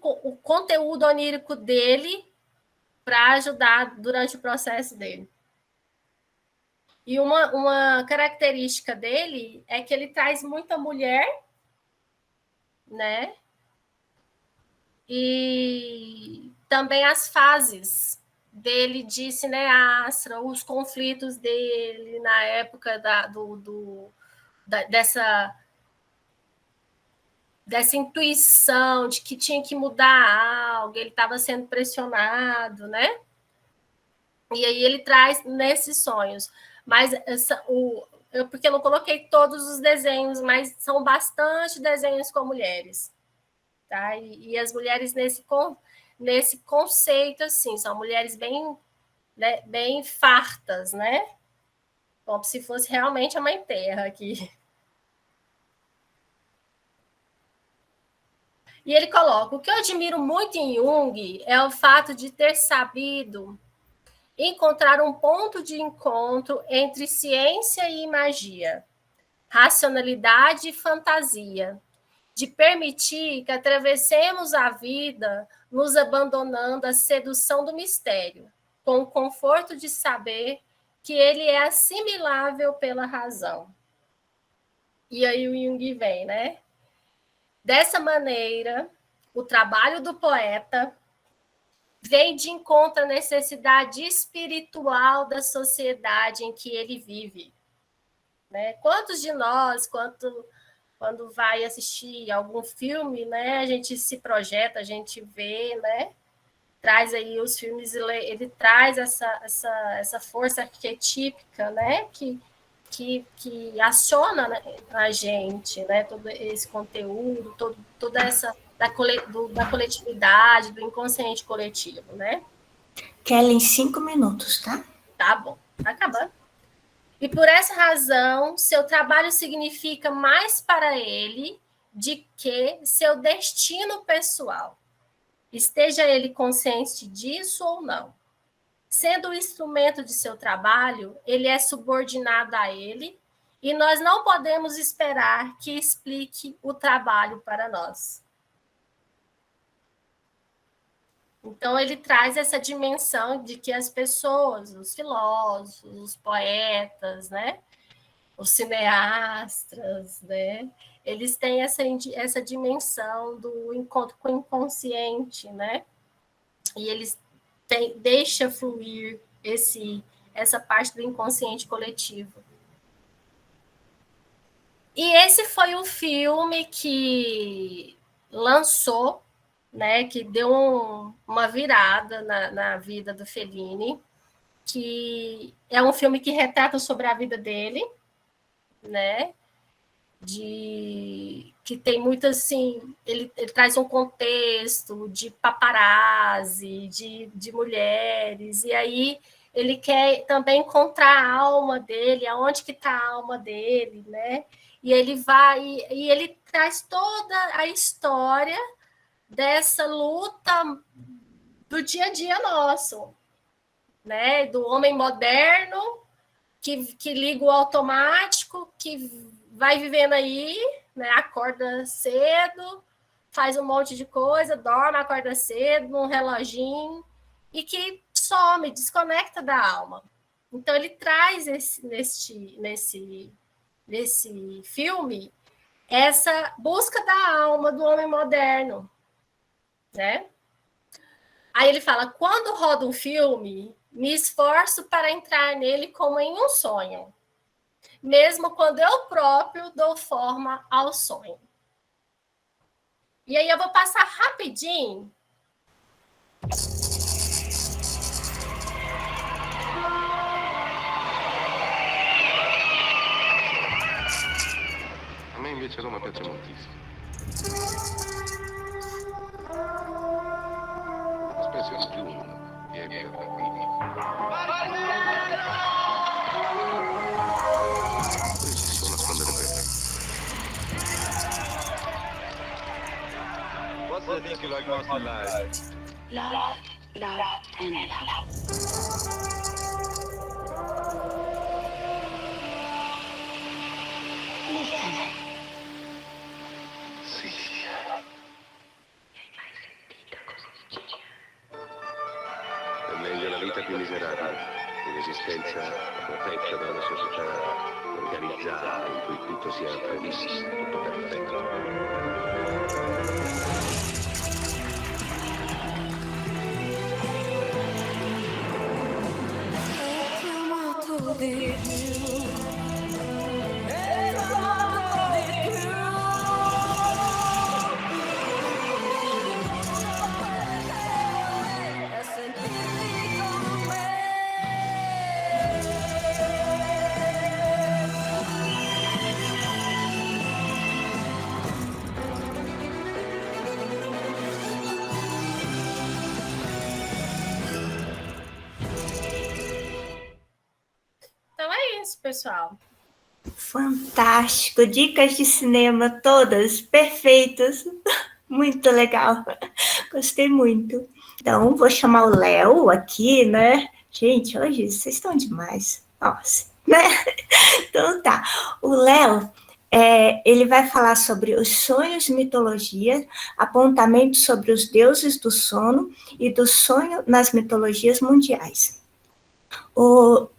o conteúdo onírico dele para ajudar durante o processo dele. E uma característica dele é que ele traz muita mulher, né? E também as fases dele de cineasta, os conflitos dele na época dessa intuição de que tinha que mudar algo, ele estava sendo pressionado, né? E aí ele traz nesses sonhos. Mas porque eu não coloquei todos os desenhos, mas são bastante desenhos com mulheres. Tá? E as mulheres nesse conceito, assim, são mulheres bem, né, bem fartas, né? Como se fosse realmente a Mãe Terra aqui. E ele coloca, o que eu admiro muito em Jung é o fato de ter sabido encontrar um ponto de encontro entre ciência e magia, racionalidade e fantasia, de permitir que atravessemos a vida nos abandonando à sedução do mistério, com o conforto de saber que ele é assimilável pela razão. E aí o Jung vem, né? Dessa maneira, o trabalho do poeta vem de encontro à necessidade espiritual da sociedade em que ele vive. Né? Quantos de nós, quando vai assistir algum filme, né, a gente se projeta, a gente vê, né, traz aí os filmes, ele traz essa força arquetípica, né, que que aciona, né, a gente, né, todo esse conteúdo, toda essa da coletividade, do inconsciente coletivo, né? Kelly, em 5 minutos, tá? Tá bom, tá acabando. E por essa razão, seu trabalho significa mais para ele de que seu destino pessoal. Esteja ele consciente disso ou não. Sendo o instrumento de seu trabalho, ele é subordinado a ele e nós não podemos esperar que explique o trabalho para nós. Então, ele traz essa dimensão de que as pessoas, os filósofos, os poetas, né, os cineastas, né, eles têm essa dimensão do encontro com o inconsciente, né, e eles deixam fluir essa parte do inconsciente coletivo. E esse foi o filme que lançou, né, que deu uma virada na vida do Fellini, que é um filme que retrata sobre a vida dele, né, que tem muito assim, ele traz um contexto de paparazzi, de mulheres, e aí ele quer também encontrar a alma dele, aonde que está a alma dele, né, e ele vai, e ele traz toda a história dessa luta do dia a dia nosso, né, do homem moderno que liga o automático, que vai vivendo aí, né, acorda cedo, faz um monte de coisa, dorme, acorda cedo, num reloginho, e que some, desconecta da alma. Então, ele traz nesse filme essa busca da alma do homem moderno, né? Aí ele fala, quando roda um filme, me esforço para entrar nele como em um sonho, mesmo quando eu próprio dou forma ao sonho. E aí eu vou passar rapidinho. A me invece Roma piace moltissimo. Spesso è schiuma e via da qui. Questi sono a spandere bene. What's the thing you like most in life? Love, love, and love. Listen. Sì. Hai mai sentito così? È meglio la vita più miserabile, un'esistenza protetta da una società organizzata in cui tutto sia previsto, tutto perfetto. Então é isso, pessoal. Fantástico, dicas de cinema todas perfeitas, muito legal, gostei muito. Então, vou chamar o Léo aqui, né? Gente, hoje vocês estão demais, nossa, né? Então tá, o Léo, ele vai falar sobre os sonhos e mitologia, apontamentos sobre os deuses do sono e do sonho nas mitologias mundiais. O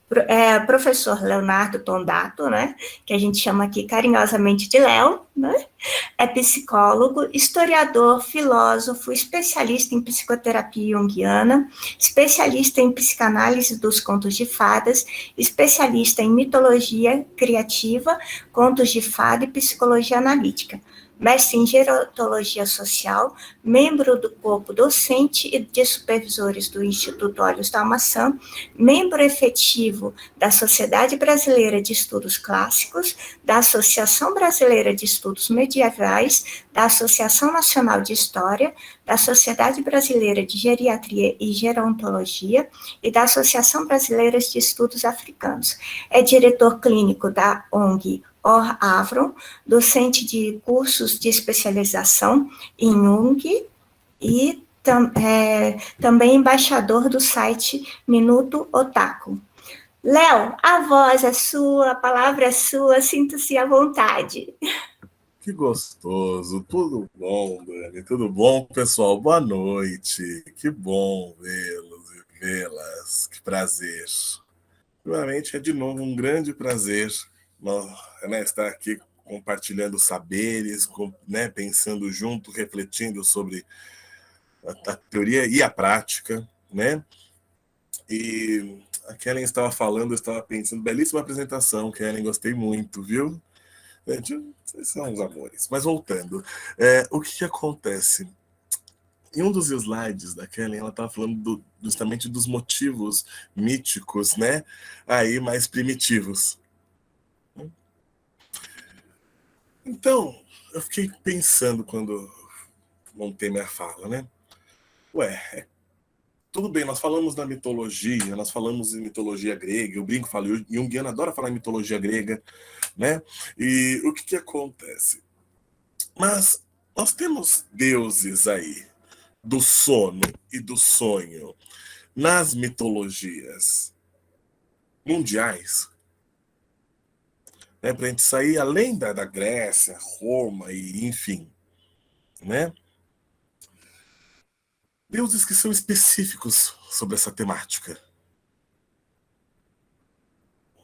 professor Leonardo Tondato, né, que a gente chama aqui carinhosamente de Léo, né, é psicólogo, historiador, filósofo, especialista em psicoterapia junguiana, especialista em psicanálise dos contos de fadas, especialista em mitologia criativa, contos de fada e psicologia analítica. mestre em gerontologia social, membro do corpo docente e de supervisores do Instituto Olhos da Maçã, membro efetivo da Sociedade Brasileira de Estudos Clássicos, da Associação Brasileira de Estudos Medievais, da Associação Nacional de História, da Sociedade Brasileira de Geriatria e Gerontologia e da Associação Brasileira de Estudos Africanos. É diretor clínico da ONG Or Avron, docente de cursos de especialização em Jung e também embaixador do site Minuto Otaku. Léo, a voz é sua, a palavra é sua, sinta-se à vontade. Que gostoso, tudo bom, Dani? Tudo bom, pessoal? Boa noite, que bom vê-los e vê-las, que prazer. Primeiramente, é de novo um grande prazer estar aqui compartilhando saberes, pensando junto, refletindo sobre a teoria e a prática, né? E a Kellen estava falando, eu estava pensando, belíssima apresentação, Kellen, gostei muito, viu? Gente, vocês são os amores. Mas voltando, o que acontece? Em um dos slides da Kellen, ela estava falando justamente dos motivos míticos, né? Aí mais primitivos. Então, eu fiquei pensando quando montei minha fala, né? Tudo bem, nós falamos da mitologia, nós falamos em mitologia grega, eu brinco, falo, o Jungiano adora falar em mitologia grega, né? E o que acontece? Mas nós temos deuses aí, do sono e do sonho, nas mitologias mundiais, né? Para a gente sair além da Grécia, Roma e enfim, né? Deuses que são específicos sobre essa temática.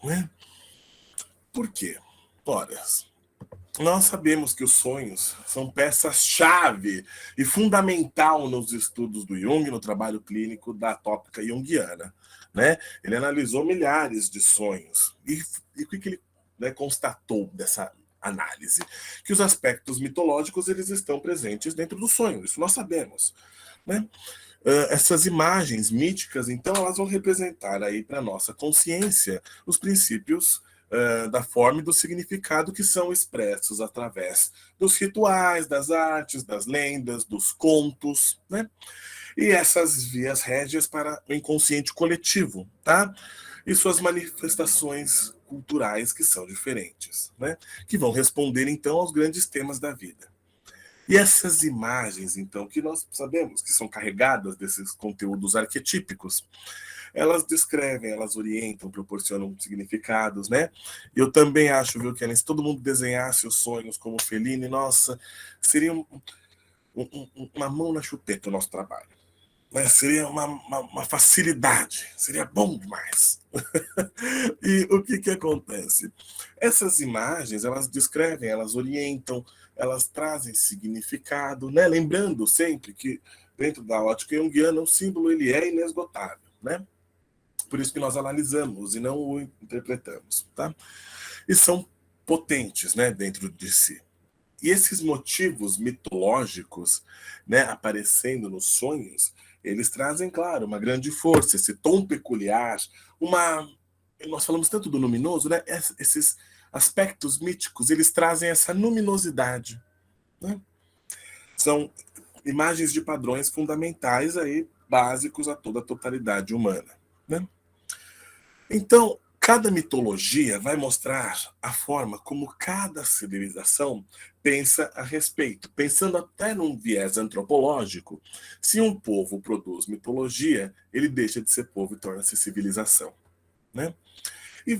Né? Por quê? Ora, nós sabemos que os sonhos são peça-chave e fundamental nos estudos do Jung, no trabalho clínico da tópica junguiana. Né? Ele analisou milhares de sonhos. E o que ele constatou dessa análise? Que os aspectos mitológicos eles estão presentes dentro do sonho. Isso nós sabemos. Né? Essas imagens míticas, então, elas vão representar aí para a nossa consciência os princípios da forma e do significado que são expressos através dos rituais, das artes, das lendas, dos contos, né? E essas vias régias para o inconsciente coletivo, tá? E suas manifestações culturais que são diferentes, né? Que vão responder, então, aos grandes temas da vida. E essas imagens, então, que nós sabemos que são carregadas desses conteúdos arquetípicos, elas descrevem, elas orientam, proporcionam significados, né? Eu também acho, viu, Kellen, se todo mundo desenhasse os sonhos como Fellini, nossa, seria uma mão na chupeta o nosso trabalho. Né? Seria uma facilidade, seria bom demais. E o que acontece? Essas imagens, elas descrevem, elas orientam, elas trazem significado, né? Lembrando sempre que dentro da ótica junguiana o símbolo ele é inesgotável, né? Por isso que nós analisamos e não o interpretamos, tá? E são potentes, né, dentro de si. E esses motivos mitológicos, né, aparecendo nos sonhos, eles trazem, claro, uma grande força, esse tom peculiar, nós falamos tanto do luminoso, né? Esses aspectos míticos, eles trazem essa luminosidade, né? São imagens de padrões fundamentais aí, básicos a toda a totalidade humana, né? Então, cada mitologia vai mostrar a forma como cada civilização pensa a respeito. Pensando até num viés antropológico, se um povo produz mitologia, ele deixa de ser povo e torna-se civilização. Né? E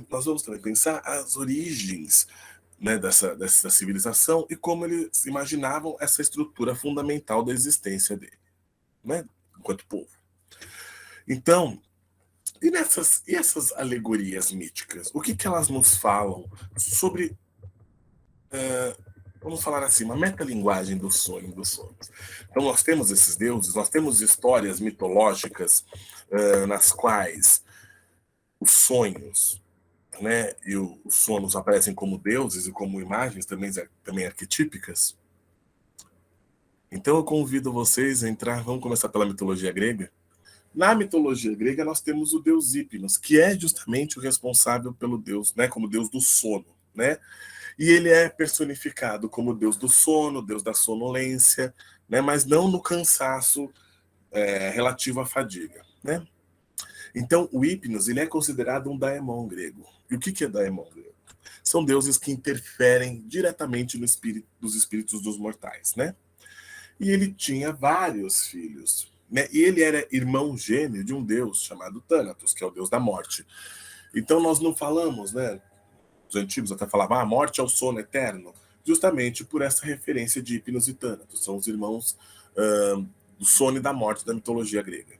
nós vamos também pensar as origens, né, dessa civilização e como eles imaginavam essa estrutura fundamental da existência dele, né, enquanto povo. Então, e essas alegorias míticas? O que elas nos falam sobre, vamos falar assim, uma metalinguagem do sonho, dos sonhos? Então nós temos esses deuses, nós temos histórias mitológicas nas quais os sonhos né, e os sonos aparecem como deuses e como imagens também arquetípicas. Então eu convido vocês a entrar, vamos começar pela mitologia grega. Na mitologia grega nós temos o deus Hipnos, que é justamente o responsável pelo deus, né, como deus do sono, né? E ele é personificado como deus do sono, deus da sonolência, né, mas não no cansaço relativo à fadiga, né? Então o Hipnos, ele é considerado um daemon grego. E o que é daemon grego? São deuses que interferem diretamente nos espíritos dos mortais, né? E ele tinha vários filhos, né? E ele era irmão gêmeo de um deus chamado Thanatos, que é o deus da morte. Então nós não falamos, né? Os antigos até falavam, a morte é o sono eterno, justamente por essa referência de Hipnos e Thanatos. São os irmãos do sono e da morte da mitologia grega.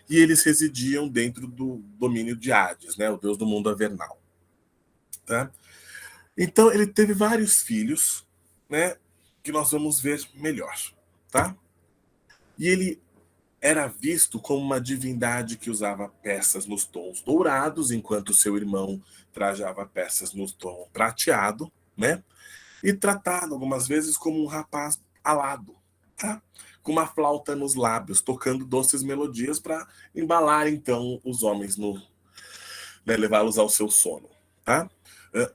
E eles residiam dentro do domínio de Hades, né? O deus do mundo avernal. Tá? Então ele teve vários filhos, né? Que nós vamos ver melhor. Tá? E ele era visto como uma divindade que usava peças nos tons dourados, enquanto seu irmão trajava peças no tom prateado, né? E tratado algumas vezes como um rapaz alado, tá? Com uma flauta nos lábios, tocando doces melodias para embalar então os homens, né, levá-los ao seu sono, tá?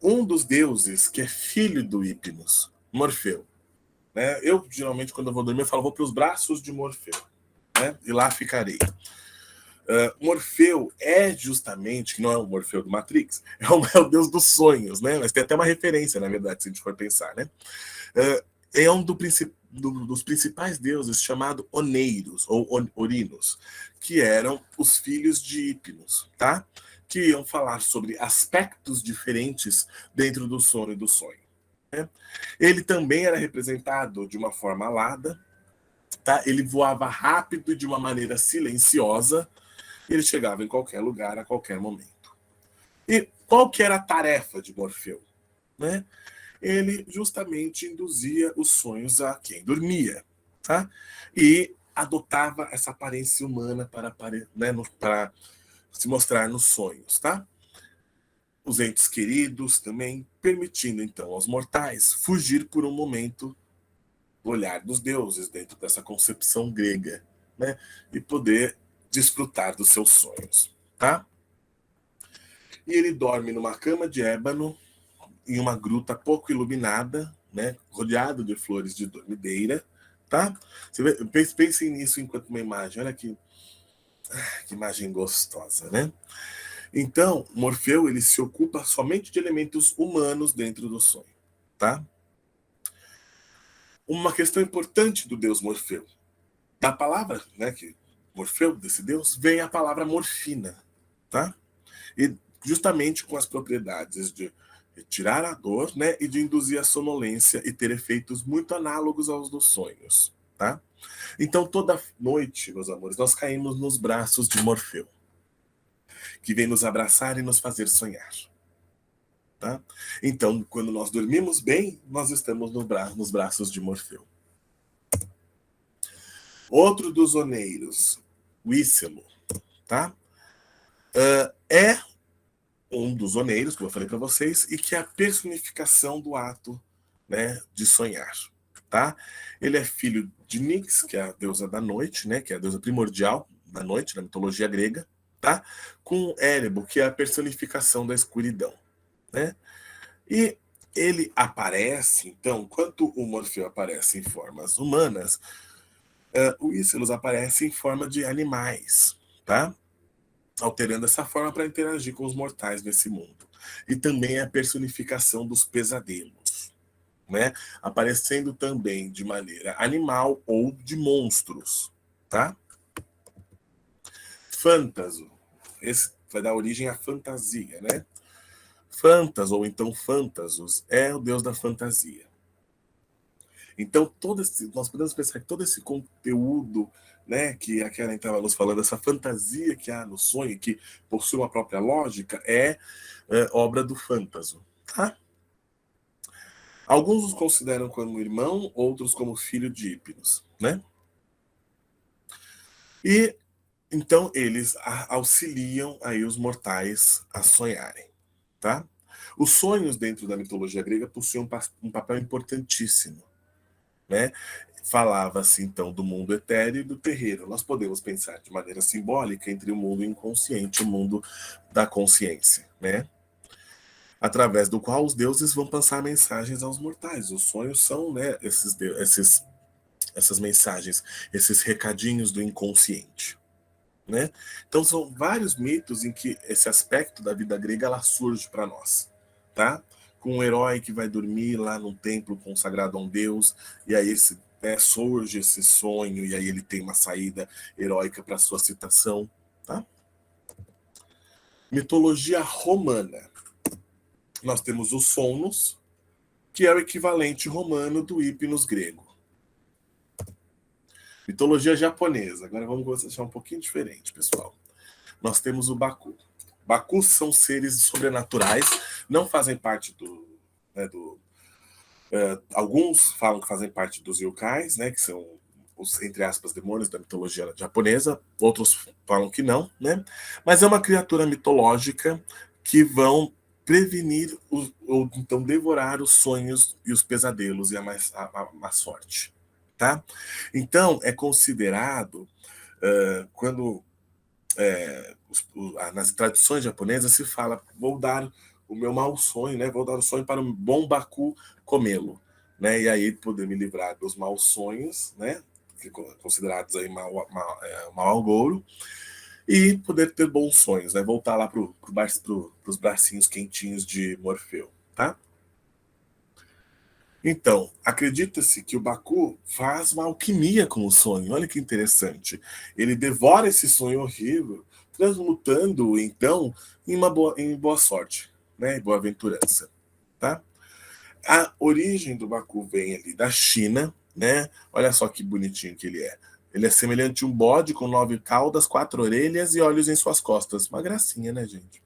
Um dos deuses que é filho do Hipnos, Morfeu, né? Eu geralmente quando eu vou dormir eu falo, vou para os braços de Morfeu, né? E lá ficarei. Morfeu é justamente, que não é o Morfeu do Matrix, é o deus dos sonhos, né? Mas tem até uma referência, na verdade, se a gente for pensar, né? É um dos principais deuses chamado Oneiros, ou Orinos, que eram os filhos de Hipnos, tá? Que iam falar sobre aspectos diferentes dentro do sono e do sonho, né? Ele também era representado de uma forma alada, tá? Ele voava rápido de uma maneira silenciosa, e ele chegava em qualquer lugar, a qualquer momento. E qual que era a tarefa de Morfeu? Né? Ele justamente induzia os sonhos a quem dormia, tá? E adotava essa aparência humana para se mostrar nos sonhos, tá? Os entes queridos também, permitindo então aos mortais fugir por um momento do olhar dos deuses dentro dessa concepção grega, né? E poder desfrutar dos seus sonhos, tá? E ele dorme numa cama de ébano, em uma gruta pouco iluminada, né? Rodeado de flores de dormideira, tá? Pensem nisso enquanto uma imagem, olha que imagem gostosa, né? Então, Morfeu, ele se ocupa somente de elementos humanos dentro do sonho, tá? Uma questão importante do deus Morfeu, da palavra, né, que Morfeu, desse deus, vem a palavra morfina, tá? E justamente com as propriedades de retirar a dor, né, e de induzir a sonolência e ter efeitos muito análogos aos dos sonhos, tá? Então toda noite, meus amores, nós caímos nos braços de Morfeu, que vem nos abraçar e nos fazer sonhar, tá? Então, quando nós dormimos bem, nós estamos nos braços de Morfeu. Outro dos oneiros, o Ícelo, tá? É um dos oneiros, como eu falei para vocês, e que é a personificação do ato, né, de sonhar, tá? Ele é filho de Nix, que é a deusa da noite, né, que é a deusa primordial da noite, na mitologia grega, tá? Com Érebo, que é a personificação da escuridão, né? E ele aparece, então, quando o Morfeu aparece em formas humanas, o Ícelos aparece em forma de animais, tá? Alterando essa forma para interagir com os mortais nesse mundo. E também a personificação dos pesadelos, né? Aparecendo também de maneira animal ou de monstros, tá? Fântaso, esse vai dar origem à fantasia, né? Fantas, ou então Fântasos, é o deus da fantasia. Então, nós podemos pensar que todo esse conteúdo, né, que a Karen estava nos falando, essa fantasia que há no sonho, que possui uma própria lógica, é obra do Fântaso, tá? Alguns os consideram como irmão, outros como filho de Hipnos, né? E então eles auxiliam aí os mortais a sonharem, tá? Os sonhos dentro da mitologia grega possuem um papel importantíssimo, né? Falava-se, então, do mundo etéreo e do terreno. Nós podemos pensar de maneira simbólica entre o mundo inconsciente e o mundo da consciência, né? Através do qual os deuses vão passar mensagens aos mortais. Os sonhos são, né, essas mensagens, esses recadinhos do inconsciente, né? Então são vários mitos em que esse aspecto da vida grega ela surge para nós, tá? Com um herói que vai dormir lá num templo consagrado a um deus, e aí surge esse sonho, e aí ele tem uma saída heróica para sua citação, tá? Mitologia romana. Nós temos o Sonos, que é o equivalente romano do Hipnos grego. Mitologia japonesa. Agora vamos achar um pouquinho diferente, pessoal. Nós temos o Baku. Baku são seres sobrenaturais, não fazem parte alguns falam que fazem parte dos yokais, né, que são os, entre aspas, demônios da mitologia japonesa. Outros falam que não, né? Mas é uma criatura mitológica que vão prevenir ou então devorar os sonhos e os pesadelos e a má sorte, tá? Então é considerado quando nas tradições japonesas se fala, vou dar o meu mau sonho, né? Vou dar o sonho para um bom Baku comê-lo, né? E aí poder me livrar dos maus sonhos, né? Considerados aí mau agouro, e poder ter bons sonhos, né? Voltar lá para os bracinhos quentinhos de Morfeu, tá? Então, acredita-se que o Baku faz uma alquimia com o sonho. Olha que interessante. Ele devora esse sonho horrível, transmutando-o, então, em boa sorte, né? Em boa aventurança, tá? A origem do Baku vem ali da China, né? Olha só que bonitinho que ele é. Ele é semelhante a um bode com 9 caudas, 4 orelhas e olhos em suas costas. Uma gracinha, né, gente?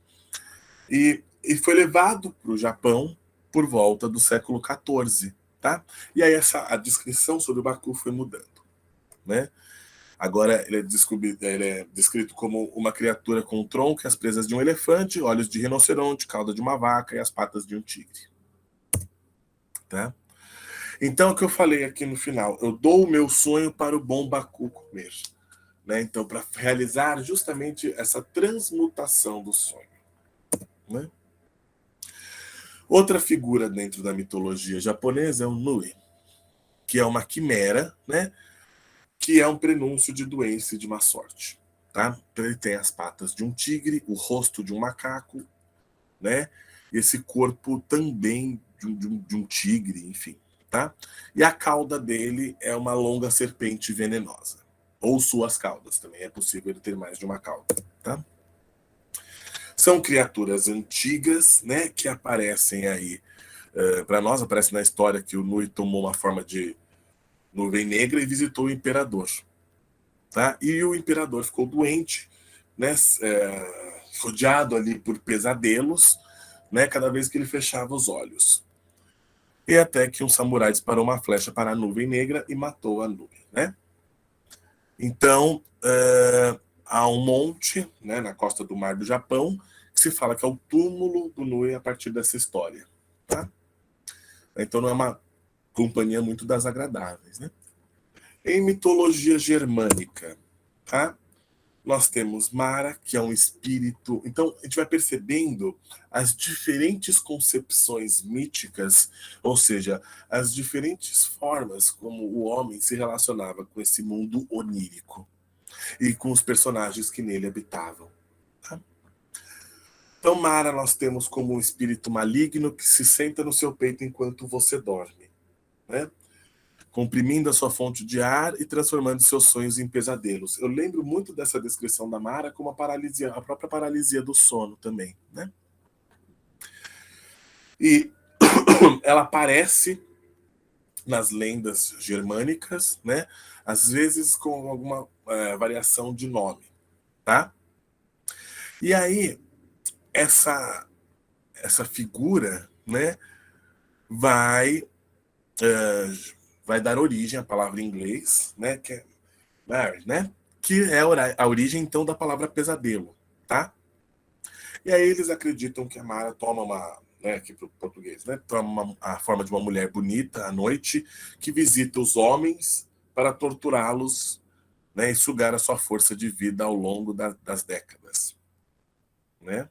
E foi levado para o Japão por volta do século XIV, tá? E aí a descrição sobre o Baku foi mudando, né? Agora ele é descrito como uma criatura com o tronco e as presas de um elefante, olhos de rinoceronte, cauda de uma vaca e as patas de um tigre, tá? Então, o que eu falei aqui no final, eu dou o meu sonho para o bom Baku comer, né? Então, para realizar justamente essa transmutação do sonho, né? Outra figura dentro da mitologia japonesa é o Nui, que é uma quimera, né? Que é um prenúncio de doença e de má sorte, tá? Então, ele tem as patas de um tigre, o rosto de um macaco, né? Esse corpo também de um tigre, enfim, tá? E a cauda dele é uma longa serpente venenosa, ou suas caudas, também é possível ele ter mais de uma cauda, tá? São criaturas antigas, né, que aparecem aí. Para nós, aparece na história que o Nui tomou uma forma de nuvem negra e visitou o imperador. Tá? E o imperador ficou doente, né, rodeado ali por pesadelos, né, cada vez que ele fechava os olhos. E até que um samurai disparou uma flecha para a nuvem negra e matou a nuvem, né? Então, há um monte, né, na costa do mar do Japão, que se fala que é o túmulo do Nui a partir dessa história, tá? Então não é uma companhia muito das agradáveis, né? Em mitologia germânica, tá? Nós temos Mara, que é um espírito. Então a gente vai percebendo as diferentes concepções míticas, ou seja, as diferentes formas como o homem se relacionava com esse mundo onírico e com os personagens que nele habitavam. Tá? Então, Mara nós temos como um espírito maligno que se senta no seu peito enquanto você dorme, né? Comprimindo a sua fonte de ar e transformando seus sonhos em pesadelos. Eu lembro muito dessa descrição da Mara como a paralisia, a própria paralisia do sono também, né? E ela aparece nas lendas germânicas, né? Às vezes com alguma variação de nome, tá? E aí essa figura, né, vai dar origem à palavra em inglês, né, que é marriage, né, que é a origem então da palavra pesadelo, tá? E aí eles acreditam que a Mara toma né, aqui para o português, né? Então, a forma de uma mulher bonita à noite que visita os homens para torturá-los, né, e sugar a sua força de vida ao longo das décadas, né?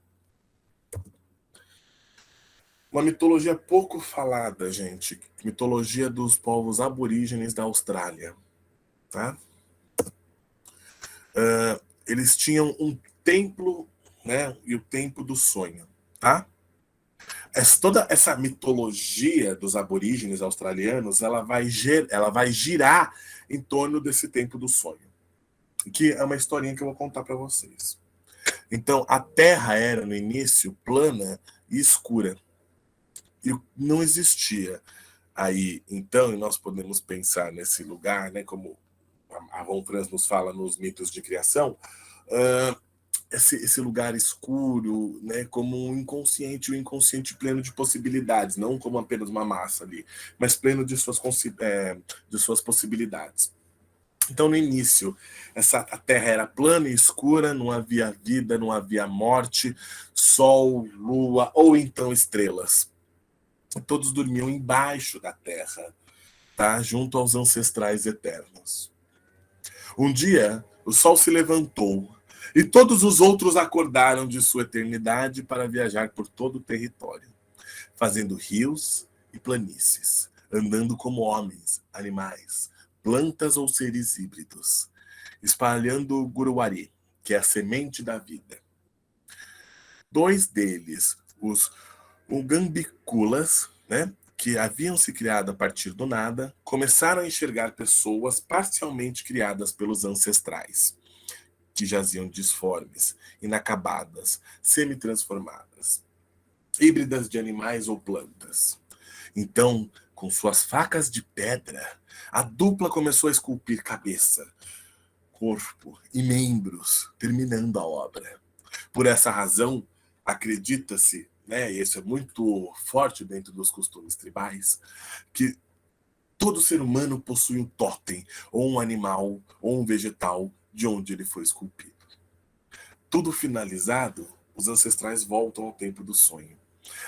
Uma mitologia pouco falada, gente, mitologia dos povos aborígenes da Austrália, tá? Eles tinham um templo, né, e o templo do sonho, tá? Toda essa mitologia dos aborígenes australianos, ela vai girar em torno desse templo do sonho, que é uma historinha que eu vou contar para vocês. Então, a Terra era, no início, plana e escura. E não existia aí, então, e nós podemos pensar nesse lugar, né, como a Von Franz nos fala nos mitos de criação, esse lugar escuro, né, como um inconsciente, um inconsciente pleno de possibilidades, não como apenas uma massa ali, mas pleno de suas possibilidades. Então, no início, a Terra era plana e escura, não havia vida, não havia morte, sol, lua ou então estrelas. Todos dormiam embaixo da Terra, tá? Junto aos ancestrais eternos. Um dia, o sol se levantou e todos os outros acordaram de sua eternidade para viajar por todo o território, fazendo rios e planícies, andando como homens, animais, plantas ou seres híbridos, espalhando o Guruwari, que é a semente da vida. 2 deles, os Ugambikulas, né, que haviam se criado a partir do nada, começaram a enxergar pessoas parcialmente criadas pelos ancestrais, que jaziam disformes, inacabadas, semi-transformadas, híbridas de animais ou plantas. Então, com suas facas de pedra, a dupla começou a esculpir cabeça, corpo e membros, terminando a obra. Por essa razão, acredita-se, né, e isso é muito forte dentro dos costumes tribais, que todo ser humano possui um totem, ou um animal, ou um vegetal, de onde ele foi esculpido. Tudo finalizado, os ancestrais voltam ao tempo do sonho.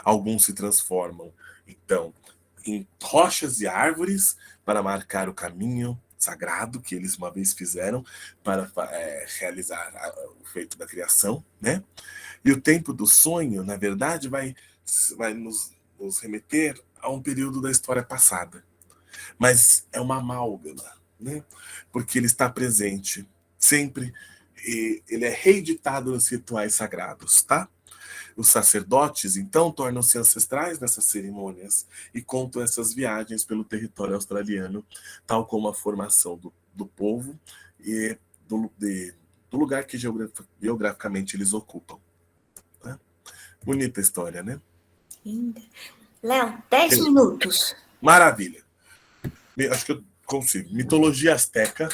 Alguns se transformam, então, em rochas e árvores para marcar o caminho sagrado que eles uma vez fizeram para realizar o feito da criação, né? E o tempo do sonho, na verdade, vai nos remeter a um período da história passada. Mas é uma amálgama, né? Porque ele está presente sempre, e ele é reeditado nos rituais sagrados, tá? Os sacerdotes, então, tornam-se ancestrais nessas cerimônias e contam essas viagens pelo território australiano, tal como a formação do povo e do lugar que geograficamente eles ocupam. Tá? Bonita história, né? Linda. Léo, 10 minutos. Maravilha. Acho que eu consigo. Mitologia asteca,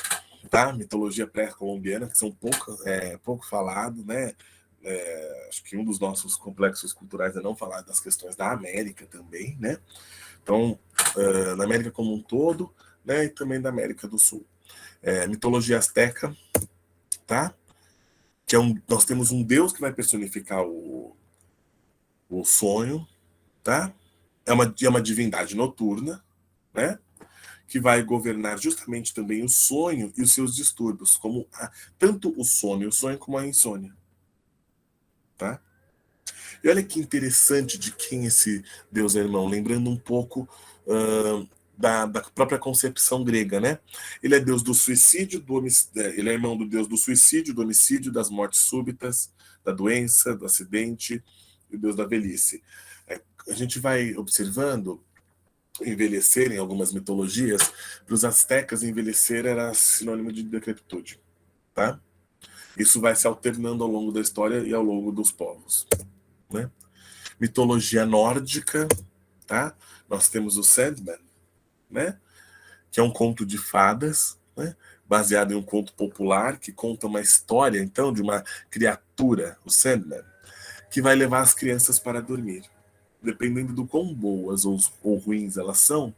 tá? Mitologia pré-colombiana, que são pouco falado, né? Acho que um dos nossos complexos culturais é não falar das questões da América também, né? Então, na América como um todo, né? E também da América do Sul. Mitologia asteca, tá? Que nós temos um deus que vai personificar o sonho, tá? É uma divindade noturna, né? Que vai governar justamente também o sonho e os seus distúrbios, como tanto o sono e o sonho como a insônia. Tá? E olha que interessante de quem esse Deus é irmão, lembrando um pouco da própria concepção grega, né? Ele é Deus do suicídio, ele é irmão do Deus do suicídio, do homicídio, das mortes súbitas, da doença, do acidente e o Deus da velhice. A gente vai observando envelhecer em algumas mitologias. Para os astecas, envelhecer era sinônimo de decrepitude, tá? Isso vai se alternando ao longo da história e ao longo dos povos, né? Mitologia nórdica, tá? Nós temos o Sandman, né? Que é um conto de fadas, né? Baseado em um conto popular que conta uma história, então, de uma criatura, o Sandman, que vai levar as crianças para dormir. Dependendo do quão boas ou ruins elas são,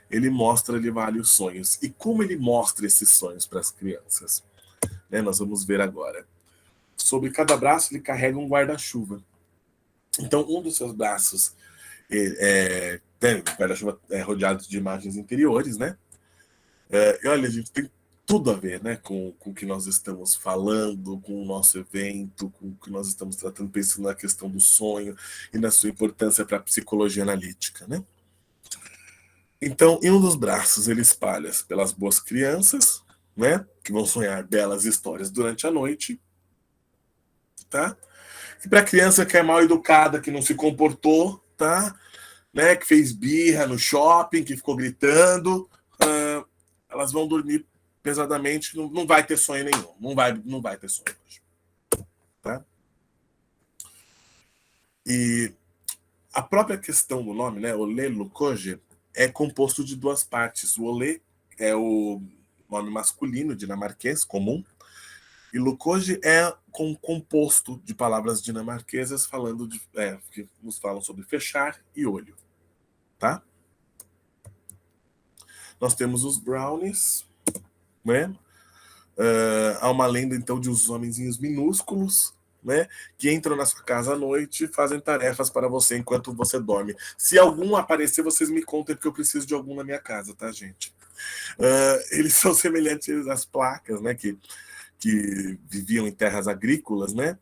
ele mostra-lhe vários sonhos. E como ele mostra esses sonhos para as crianças? Né, nós vamos ver agora. Sobre cada braço ele carrega um guarda-chuva. Então, um dos seus braços Guarda-chuva rodeado de imagens interiores, né? E olha, gente, tem tudo a ver, né, com o que nós estamos falando, com o nosso evento, com o que nós estamos tratando, pensando na questão do sonho e na sua importância para a psicologia analítica, né? Então, em um dos braços, ele espalha pelas boas crianças, né, que vão sonhar belas histórias durante a noite, tá? E para a criança que é mal educada, que não se comportou, tá? Né, que fez birra no shopping, que ficou gritando, elas vão dormir pesadamente, não vai ter sonho nenhum, não vai ter sonho hoje, tá? E a própria questão do nome, né, Olé Lukoje, é composto de duas partes. O Olé é o nome masculino dinamarquês comum, e Lukoje é composto de palavras dinamarquesas que nos falam sobre fechar e olho, tá? Nós temos os brownies, né? Há uma lenda, então, de uns homenzinhos minúsculos, né, que entram na sua casa à noite e fazem tarefas para você enquanto você dorme. Se algum aparecer, vocês me contem, porque eu preciso de algum na minha casa, tá, gente? Eles são semelhantes às placas, né, que viviam em terras agrícolas, né?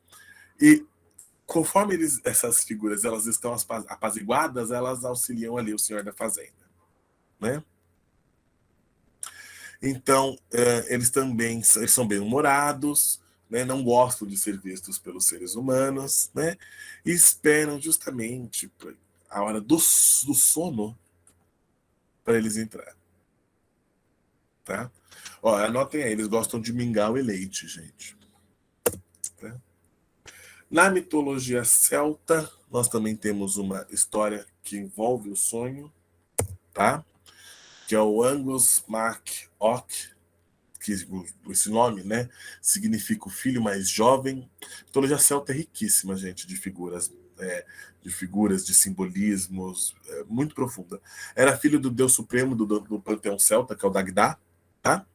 E conforme essas figuras elas estão apaziguadas, elas auxiliam ali o senhor da fazenda, né? Então, eles são bem-humorados, né, não gostam de ser vistos pelos seres humanos, né, e esperam justamente a hora do sono para eles entrar. Tá? Ó, anotem aí, eles gostam de mingau e leite, gente. Tá? Na mitologia celta, nós também temos uma história que envolve o sonho, tá? Que é o Angus Mac Oc, que esse nome, né, significa o filho mais jovem. A mitologia celta é riquíssima, gente, de figuras, de simbolismos, muito profunda. Era filho do deus supremo do panteão celta, que é o Dagda, tá?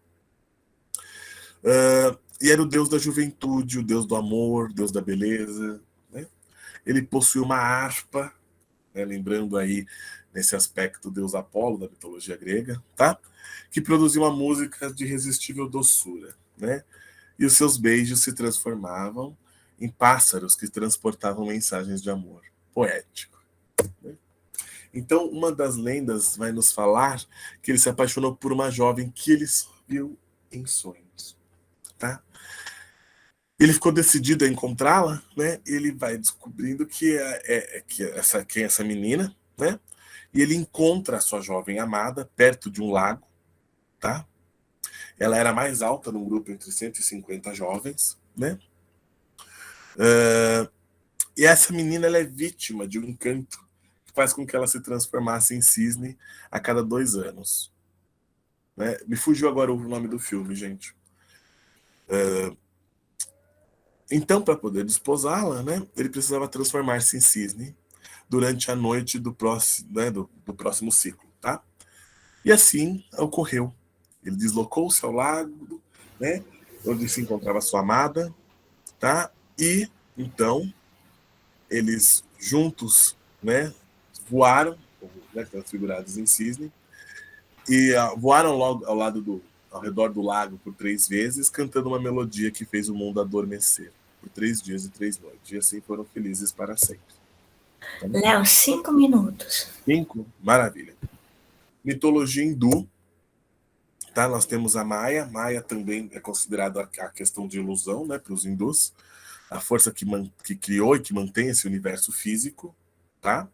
E era o deus da juventude, o deus do amor, deus da beleza, né? Ele possui uma harpa, né, lembrando aí nesse aspecto o deus Apolo da mitologia grega, tá? Que produziu uma música de irresistível doçura, né? E os seus beijos se transformavam em pássaros que transportavam mensagens de amor poético, né? Então, uma das lendas vai nos falar que ele se apaixonou por uma jovem que ele só viu em sonhos, tá? Ele ficou decidido a encontrá-la, né? Ele vai descobrindo quem é essa menina, né? E ele encontra a sua jovem amada perto de um lago, tá? Ela era mais alta num grupo entre 150 jovens, né? E essa menina, ela é vítima de um encanto que faz com que ela se transformasse em cisne a cada 2 anos. Né? Me fugiu agora o nome do filme, gente. Então, para poder desposá-la, né, ele precisava transformar-se em cisne durante a noite do próximo ciclo, tá? E assim ocorreu. Ele deslocou-se ao lago, né, onde se encontrava sua amada, tá? E então eles juntos, né, voaram, né, transfigurados em cisne, e voaram logo ao redor do lago por 3 vezes, cantando uma melodia que fez o mundo adormecer por 3 dias e 3 noites. E assim foram felizes para sempre. Léo, 5 minutos. 5? Maravilha. Mitologia hindu, tá? Nós temos a Maya. Maya também é considerada a questão de ilusão, né, para os hindus. A força que criou e que mantém esse universo físico, tá?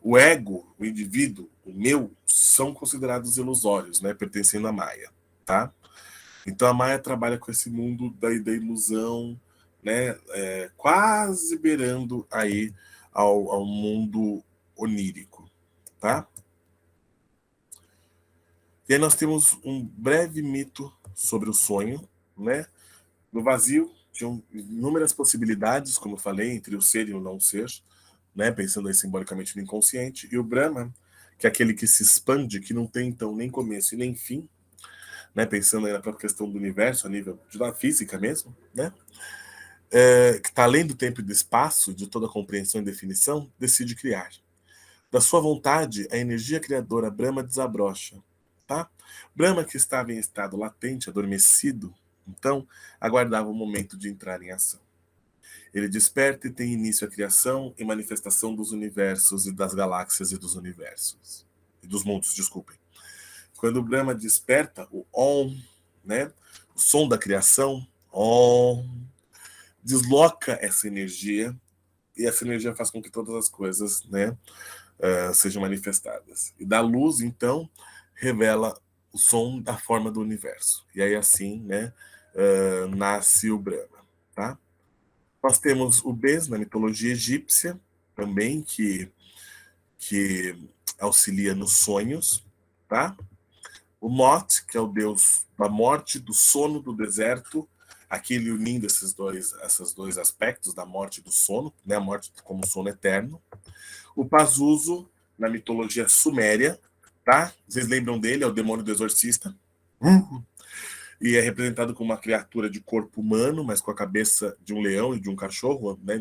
O ego, o indivíduo, o meu, são considerados ilusórios, né, pertencendo à Maya, tá? Então a Maya trabalha com esse mundo da ilusão, né, quase beirando aí ao mundo onírico, tá? E aí nós temos um breve mito sobre o sonho, né? No vazio tinham inúmeras possibilidades, como eu falei, entre o ser e o não ser, né? Pensando aí simbolicamente no inconsciente, e o Brahma, que é aquele que se expande, que não tem então nem começo e nem fim, né? Pensando aí na própria questão do universo, a nível da física mesmo, né? Que está além do tempo e do espaço, de toda a compreensão e definição, decide criar. Da sua vontade, a energia criadora Brahma desabrocha. Tá? Brahma, que estava em estado latente, adormecido, então aguardava o momento de entrar em ação. Ele desperta e tem início a criação e manifestação dos universos e das galáxias e dos universos. E dos mundos, desculpem. Quando o Brahma desperta, o Om, né? O som da criação, Om, desloca essa energia, e essa energia faz com que todas as coisas, né, sejam manifestadas. E da luz, então, revela o som da forma do universo. E aí assim, né, nasce o Brahma. Tá? Nós temos o Bes na mitologia egípcia, também, que auxilia nos sonhos. Tá? O Mot, que é o deus da morte, do sono, do deserto, aquele unindo esses dois aspectos da morte e do sono, né? A morte como sono eterno. O Pazuzu, na mitologia suméria, tá? Vocês lembram dele? É o demônio do exorcista. E é representado como uma criatura de corpo humano, mas com a cabeça de um leão e de um cachorro, né?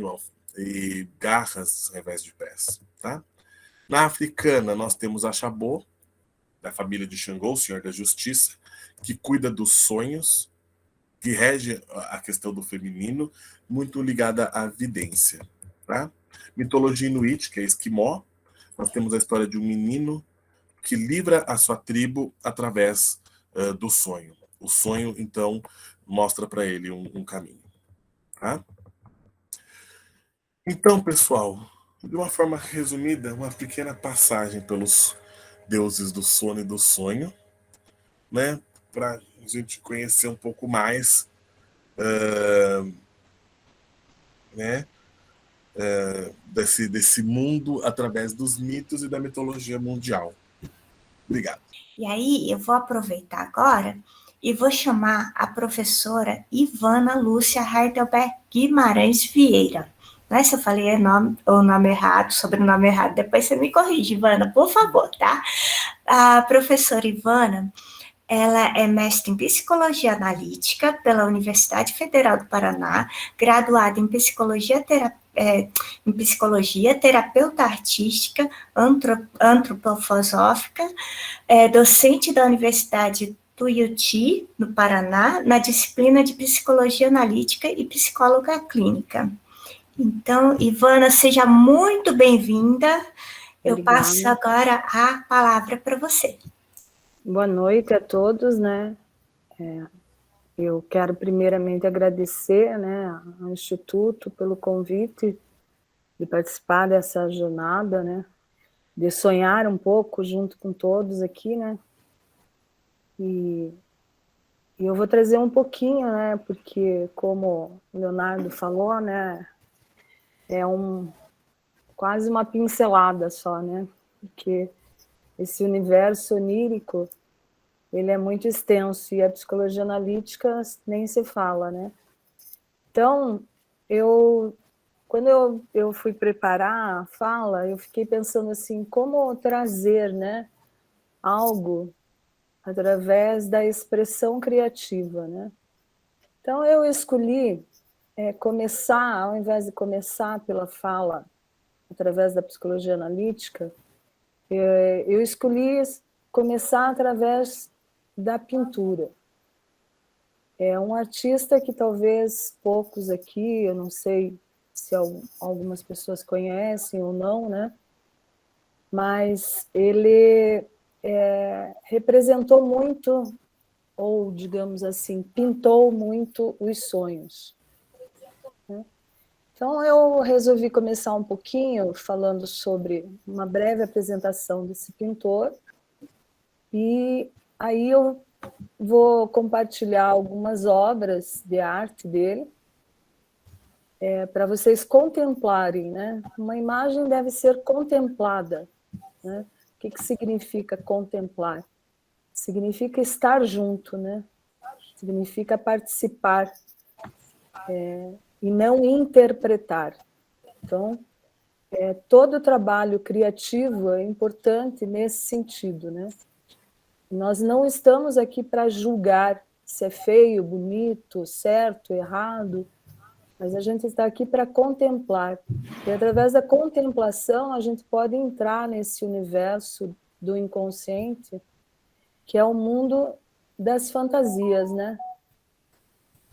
E garras ao invés de pés. Tá? Na africana, nós temos a Xabô, da família de Xangô, o Senhor da Justiça, que cuida dos sonhos, que rege a questão do feminino, muito ligada à vidência. Tá? Mitologia inuit, que é esquimó, nós temos a história de um menino que livra a sua tribo através do sonho. O sonho, então, mostra para ele um caminho. Tá? Então, pessoal, de uma forma resumida, uma pequena passagem pelos deuses do sono e do sonho, né? Para a gente conhecer um pouco mais, né? Desse mundo através dos mitos e da mitologia mundial. Obrigado. E aí, eu vou aproveitar agora e vou chamar a professora Ivana Lúcia Heidelberg Guimarães Vieira. Não é se eu falei o nome errado, sobrenome errado, depois você me corrige, Ivana, por favor, tá? A professora Ivana, ela é mestre em Psicologia Analítica pela Universidade Federal do Paraná, graduada em Psicologia, terapeuta artística, antropofosófica, docente da Universidade Tuiuti, no Paraná, na disciplina de Psicologia Analítica e Psicóloga Clínica. Então, Ivana, seja muito bem-vinda. Eu passo agora a palavra para você. Boa noite a todos, né? Eu quero primeiramente agradecer, né, ao Instituto pelo convite de participar dessa jornada, né? De sonhar um pouco junto com todos aqui, né? E eu vou trazer um pouquinho, né? Porque, como o Leonardo falou, né? É quase uma pincelada só, né? Porque esse universo onírico, ele é muito extenso, e a psicologia analítica nem se fala, né? Então, quando eu fui preparar a fala, eu fiquei pensando assim, como trazer, né, algo através da expressão criativa, né? Então, eu escolhi começar, ao invés de começar pela fala através da psicologia analítica, eu escolhi começar através da pintura. É um artista que talvez poucos aqui, eu não sei se algumas pessoas conhecem ou não, né? Mas ele representou muito, ou digamos assim, pintou muito os sonhos. Né? Então eu resolvi começar um pouquinho falando sobre uma breve apresentação desse pintor, e aí eu vou compartilhar algumas obras de arte dele, para vocês contemplarem, né? Uma imagem deve ser contemplada, né? O que significa contemplar? Significa estar junto, né? Significa participar, e não interpretar. Então, todo trabalho criativo é importante nesse sentido, né? Nós não estamos aqui para julgar se é feio, bonito, certo, errado. mas a gente está aqui para contemplar. E através da contemplação a gente pode entrar nesse universo do inconsciente, que é o mundo das fantasias, né?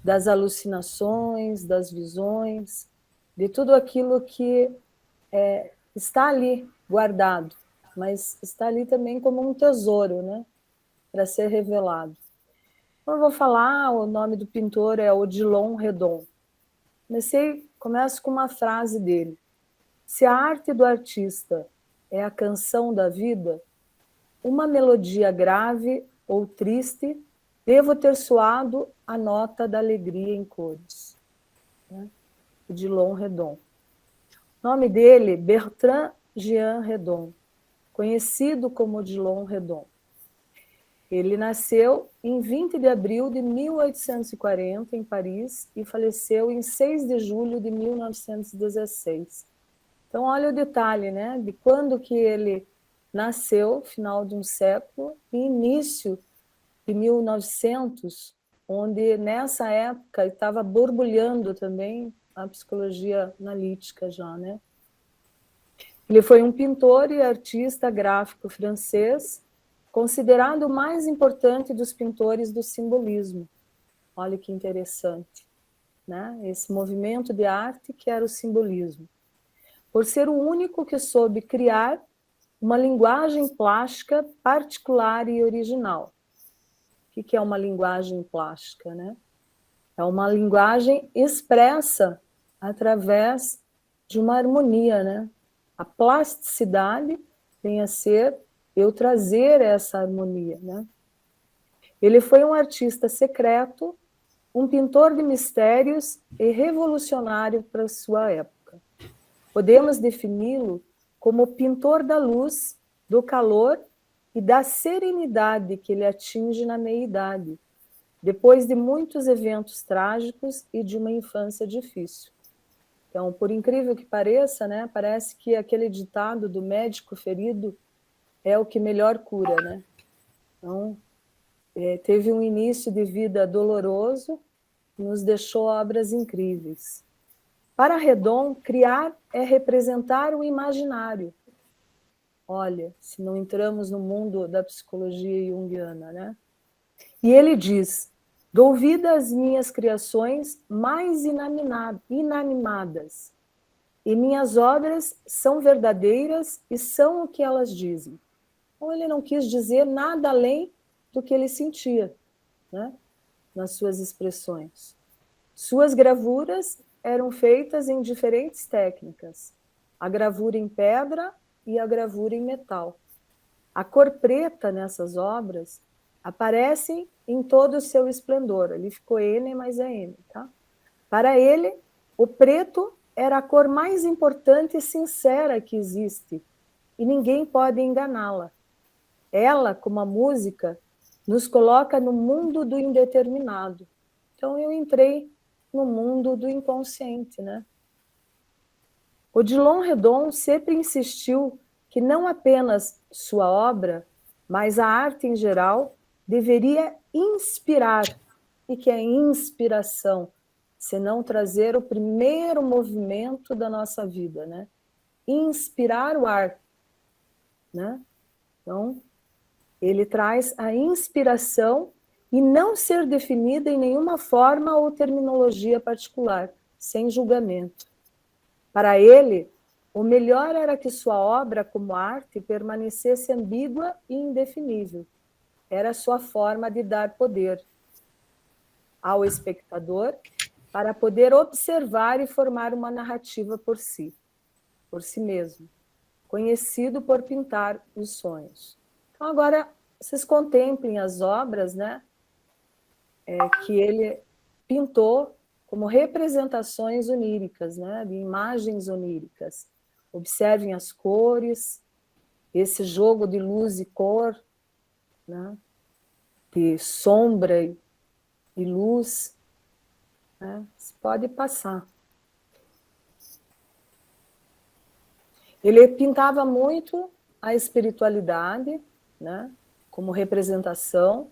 Das alucinações, das visões, de tudo aquilo que está ali guardado, mas está ali também como um tesouro, né? Para ser revelado. Então, eu vou falar, o nome do pintor é Odilon Redon. Começo com uma frase dele. Se a arte do artista é a canção da vida, uma melodia grave ou triste devo ter soado a nota da alegria em cores. Né? Odilon Redon. O nome dele, Bertrand Jean Redon, conhecido como Odilon Redon. Ele nasceu em 20 de abril de 1840, em Paris, e faleceu em 6 de julho de 1916. Então, olha o detalhe, né, de quando que ele nasceu, final de um século, e início de 1900, onde nessa época estava borbulhando também a psicologia analítica já, né? Ele foi um pintor e artista gráfico francês, considerado o mais importante dos pintores do simbolismo. Olha que interessante, né? Esse movimento de arte que era o simbolismo. Por ser o único que soube criar uma linguagem plástica particular e original. O que é uma linguagem plástica, né? É uma linguagem expressa através de uma harmonia, né? A plasticidade vem a ser eu trazer essa harmonia, né? Ele foi um artista secreto, um pintor de mistérios e revolucionário para sua época. Podemos defini-lo como pintor da luz, do calor e da serenidade que ele atinge na meia-idade, depois de muitos eventos trágicos e de uma infância difícil. Então, por incrível que pareça, né, parece que aquele ditado do médico ferido é o que melhor cura, né? Então, teve um início de vida doloroso, nos deixou obras incríveis. Para Redon, criar é representar o imaginário. Olha, se não entramos no mundo da psicologia junguiana, né? E ele diz, dou vida às minhas criações mais inanimadas, e minhas obras são verdadeiras e são o que elas dizem. Então, ele não quis dizer nada além do que ele sentia, né? Nas suas expressões. Suas gravuras eram feitas em diferentes técnicas, a gravura em pedra e a gravura em metal. A cor preta nessas obras aparece em todo o seu esplendor. Ali ficou N, mas é N, tá? Para ele, o preto era a cor mais importante e sincera que existe, e ninguém pode enganá-la. Ela, como a música, nos coloca no mundo do indeterminado. Então, eu entrei no mundo do inconsciente, né? Odilon Redon sempre insistiu que não apenas sua obra, mas a arte em geral, deveria inspirar. O que é inspiração? Senão trazer o primeiro movimento da nossa vida, né? Inspirar o ar, né? Então, ele traz a inspiração e não ser definida em nenhuma forma ou terminologia particular, sem julgamento. Para ele, o melhor era que sua obra como arte permanecesse ambígua e indefinível. Era a sua forma de dar poder ao espectador para poder observar e formar uma narrativa por si mesmo, conhecido por pintar os sonhos. Então, agora, vocês contemplem as obras, né, que ele pintou como representações oníricas, né, de imagens oníricas. Observem as cores, esse jogo de luz e cor, né, de sombra e luz, né, você pode passar. Ele pintava muito a espiritualidade, né, como representação.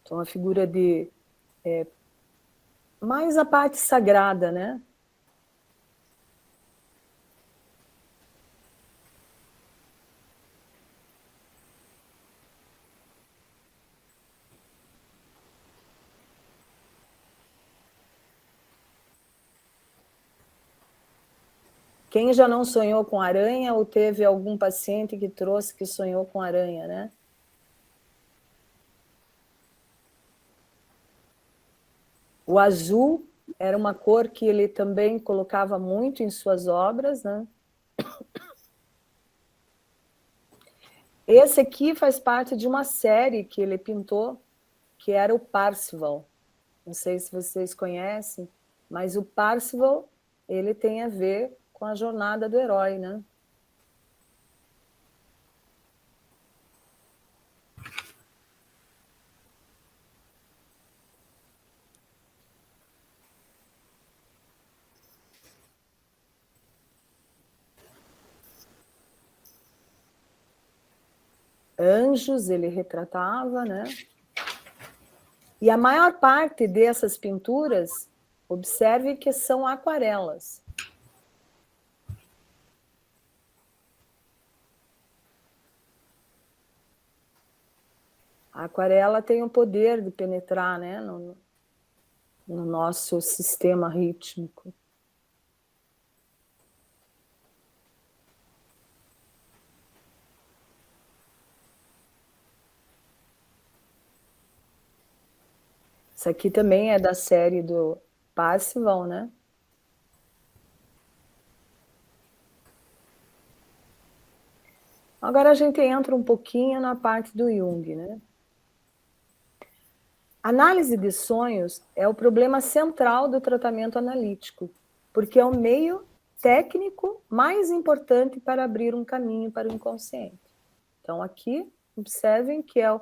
Então, a figura de mais a parte sagrada, né? Quem já não sonhou com aranha ou teve algum paciente que trouxe que sonhou com aranha, né? O azul era uma cor que ele também colocava muito em suas obras, né? Esse aqui faz parte de uma série que ele pintou, que era o Parzival. Não sei se vocês conhecem, mas o Parzival, ele tem a ver com a jornada do herói, né? Anjos ele retratava, né? E a maior parte dessas pinturas, observe que são aquarelas. A aquarela tem o poder de penetrar, né, no nosso sistema rítmico. Isso aqui também é da série do Parzival, né? Agora a gente entra um pouquinho na parte do Jung, né? Análise de sonhos é o problema central do tratamento analítico, porque é o meio técnico mais importante para abrir um caminho para o inconsciente. Então aqui, observem que é o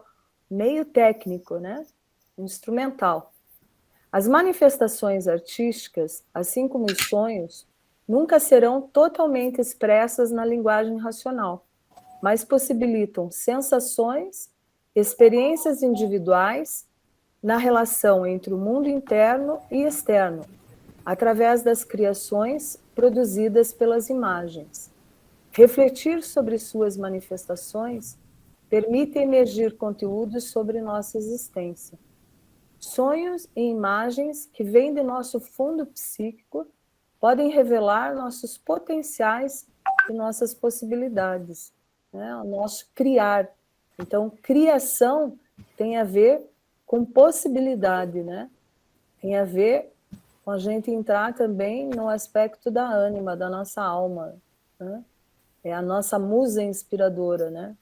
meio técnico, né? Instrumental. As manifestações artísticas, assim como os sonhos, nunca serão totalmente expressas na linguagem racional, mas possibilitam sensações, experiências individuais na relação entre o mundo interno e externo, através das criações produzidas pelas imagens. Refletir sobre suas manifestações permite emergir conteúdos sobre nossa existência. Sonhos e imagens que vêm de nosso fundo psíquico podem revelar nossos potenciais e nossas possibilidades, né? O nosso criar. Então, criação tem a ver com possibilidade, né? Tem a ver com a gente entrar também no aspecto da ânima, da nossa alma, né? É a nossa musa inspiradora, né?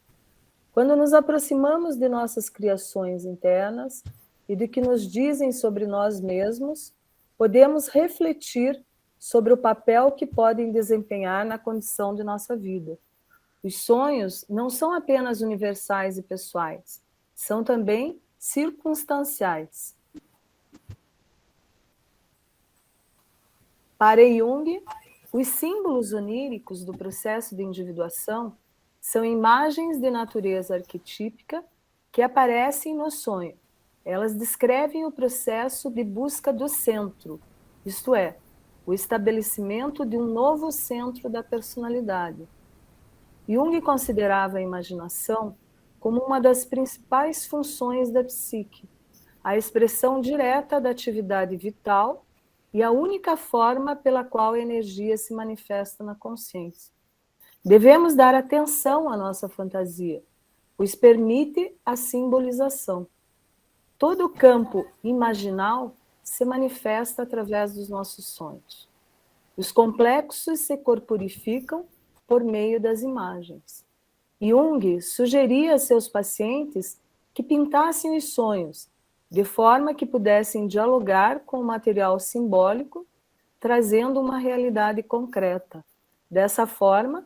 Quando nos aproximamos de nossas criações internas e do que nos dizem sobre nós mesmos, podemos refletir sobre o papel que podem desempenhar na condição de nossa vida. Os sonhos não são apenas universais e pessoais, são também circunstanciais. Para Jung, os símbolos oníricos do processo de individuação são imagens de natureza arquetípica que aparecem no sonho. Elas descrevem o processo de busca do centro, isto é, o estabelecimento de um novo centro da personalidade. Jung considerava a imaginação como uma das principais funções da psique, a expressão direta da atividade vital e a única forma pela qual a energia se manifesta na consciência. Devemos dar atenção à nossa fantasia, pois permite a simbolização. Todo o campo imaginal se manifesta através dos nossos sonhos. Os complexos se corporificam por meio das imagens. Jung sugeria a seus pacientes que pintassem os sonhos, de forma que pudessem dialogar com o material simbólico, trazendo uma realidade concreta. Dessa forma,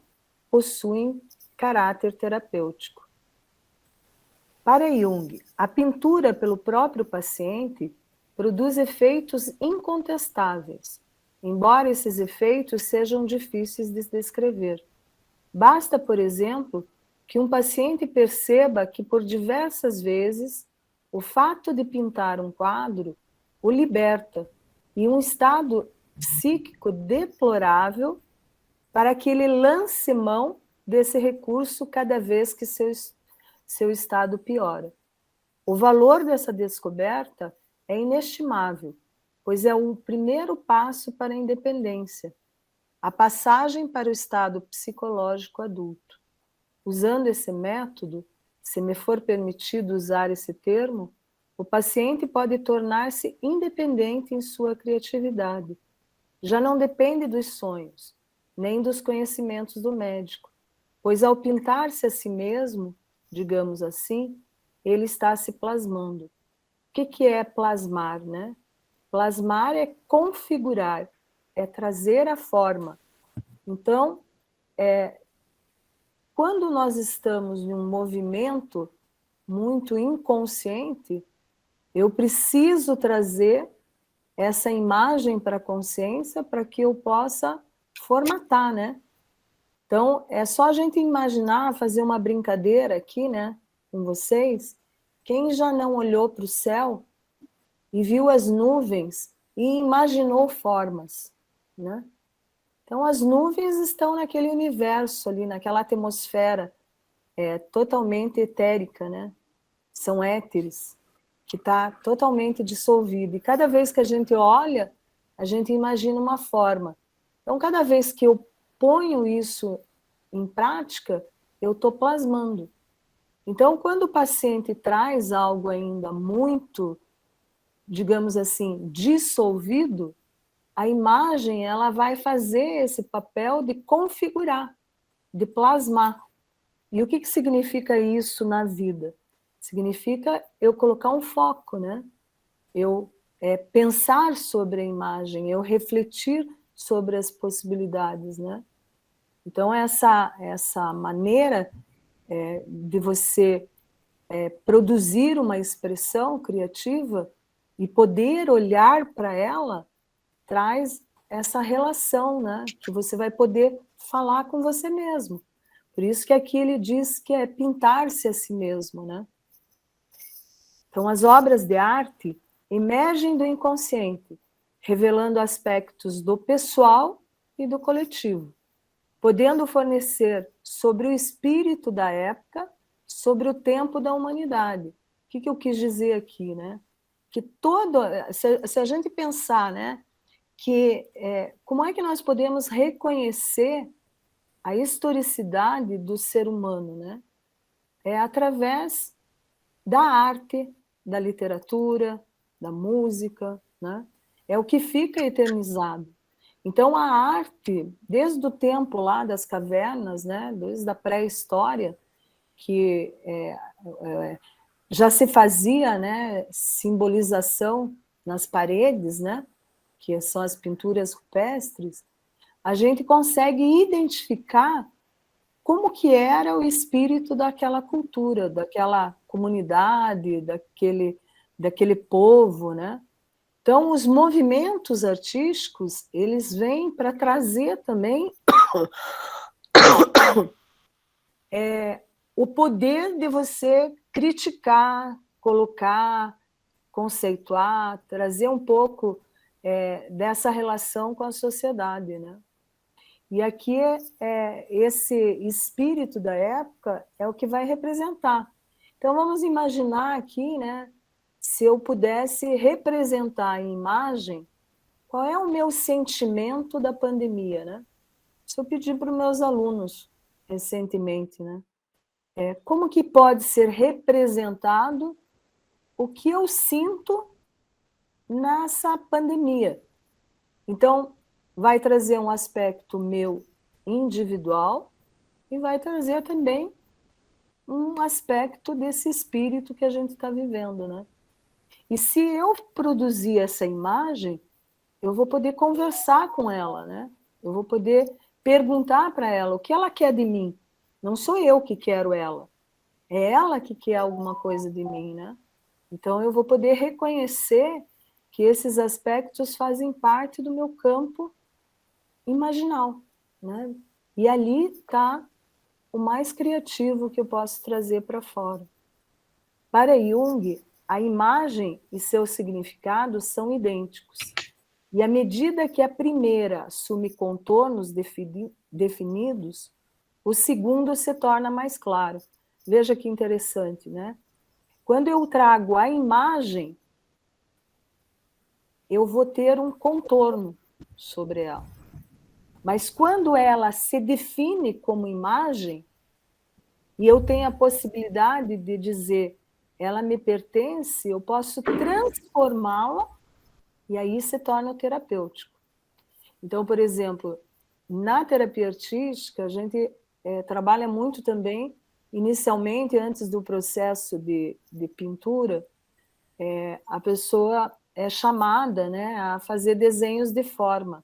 possuem caráter terapêutico. Para Jung, a pintura pelo próprio paciente produz efeitos incontestáveis, embora esses efeitos sejam difíceis de descrever. Basta, por exemplo, que um paciente perceba que, por diversas vezes, o fato de pintar um quadro o liberta e um estado psíquico deplorável para que ele lance mão desse recurso cada vez que seu estado piora. O valor dessa descoberta é inestimável, pois é o primeiro passo para a independência, a passagem para o estado psicológico adulto. Usando esse método, se me for permitido usar esse termo, o paciente pode tornar-se independente em sua criatividade. Já não depende dos sonhos, nem dos conhecimentos do médico, pois ao pintar-se a si mesmo, digamos assim, ele está se plasmando. O que é plasmar, né? Plasmar é configurar, é trazer a forma. Então, quando nós estamos em um movimento muito inconsciente, eu preciso trazer essa imagem para a consciência para que eu possa formatar, né? Então, é só a gente imaginar, fazer uma brincadeira aqui, né, com vocês. Quem já não olhou para o céu e viu as nuvens e imaginou formas, né? Então, as nuvens estão naquele universo ali, naquela atmosfera totalmente etérica, né? São éteres, que está totalmente dissolvido. E cada vez que a gente olha, a gente imagina uma forma. Então, cada vez que eu ponho isso em prática, eu estou plasmando. Então, quando o paciente traz algo ainda muito, digamos assim, dissolvido, a imagem ela vai fazer esse papel de configurar, de plasmar. E o que significa isso na vida? Significa eu colocar um foco, né? Eu pensar sobre a imagem, eu refletir sobre as possibilidades, né? Então, essa maneira de você produzir uma expressão criativa e poder olhar para ela, traz essa relação, né? Que você vai poder falar com você mesmo. Por isso que aqui ele diz que é pintar-se a si mesmo, né? Então, as obras de arte emergem do inconsciente, revelando aspectos do pessoal e do coletivo, podendo fornecer sobre o espírito da época, sobre o tempo da humanidade. O que eu quis dizer aqui, né? Que se a gente pensar, né, que como é que nós podemos reconhecer a historicidade do ser humano, né? É através da arte, da literatura, da música, né? É o que fica eternizado. Então, a arte, desde o tempo lá das cavernas, né? Desde a pré-história, que já se fazia, né? Simbolização nas paredes, né? Que são as pinturas rupestres, a gente consegue identificar como que era o espírito daquela cultura, daquela comunidade, daquele povo, né? Então, os movimentos artísticos, eles vêm para trazer também o poder de você criticar, colocar, conceituar, trazer um pouco dessa relação com a sociedade, né? E aqui esse espírito da época é o que vai representar. Então, vamos imaginar aqui, né, se eu pudesse representar em imagem qual é o meu sentimento da pandemia, né? Isso eu pedi para os meus alunos recentemente, né? Como que pode ser representado o que eu sinto nessa pandemia? Então, vai trazer um aspecto meu individual e vai trazer também um aspecto desse espírito que a gente está vivendo, né? E se eu produzir essa imagem, eu vou poder conversar com ela, né? Eu vou poder perguntar para ela o que ela quer de mim. Não sou eu que quero ela. É ela que quer alguma coisa de mim, né? Então, eu vou poder reconhecer que esses aspectos fazem parte do meu campo imaginal, né? E ali está o mais criativo que eu posso trazer para fora. Para Jung, a imagem e seus significados são idênticos. E à medida que a primeira assume contornos definidos, o segundo se torna mais claro. Veja que interessante, né? Quando eu trago a imagem, eu vou ter um contorno sobre ela. Mas quando ela se define como imagem, e eu tenho a possibilidade de dizer, ela me pertence, eu posso transformá-la, e aí se torna terapêutico. Então, por exemplo, na terapia artística, a gente trabalha muito também, inicialmente, antes do processo de pintura, a pessoa é chamada, né, a fazer desenhos de forma,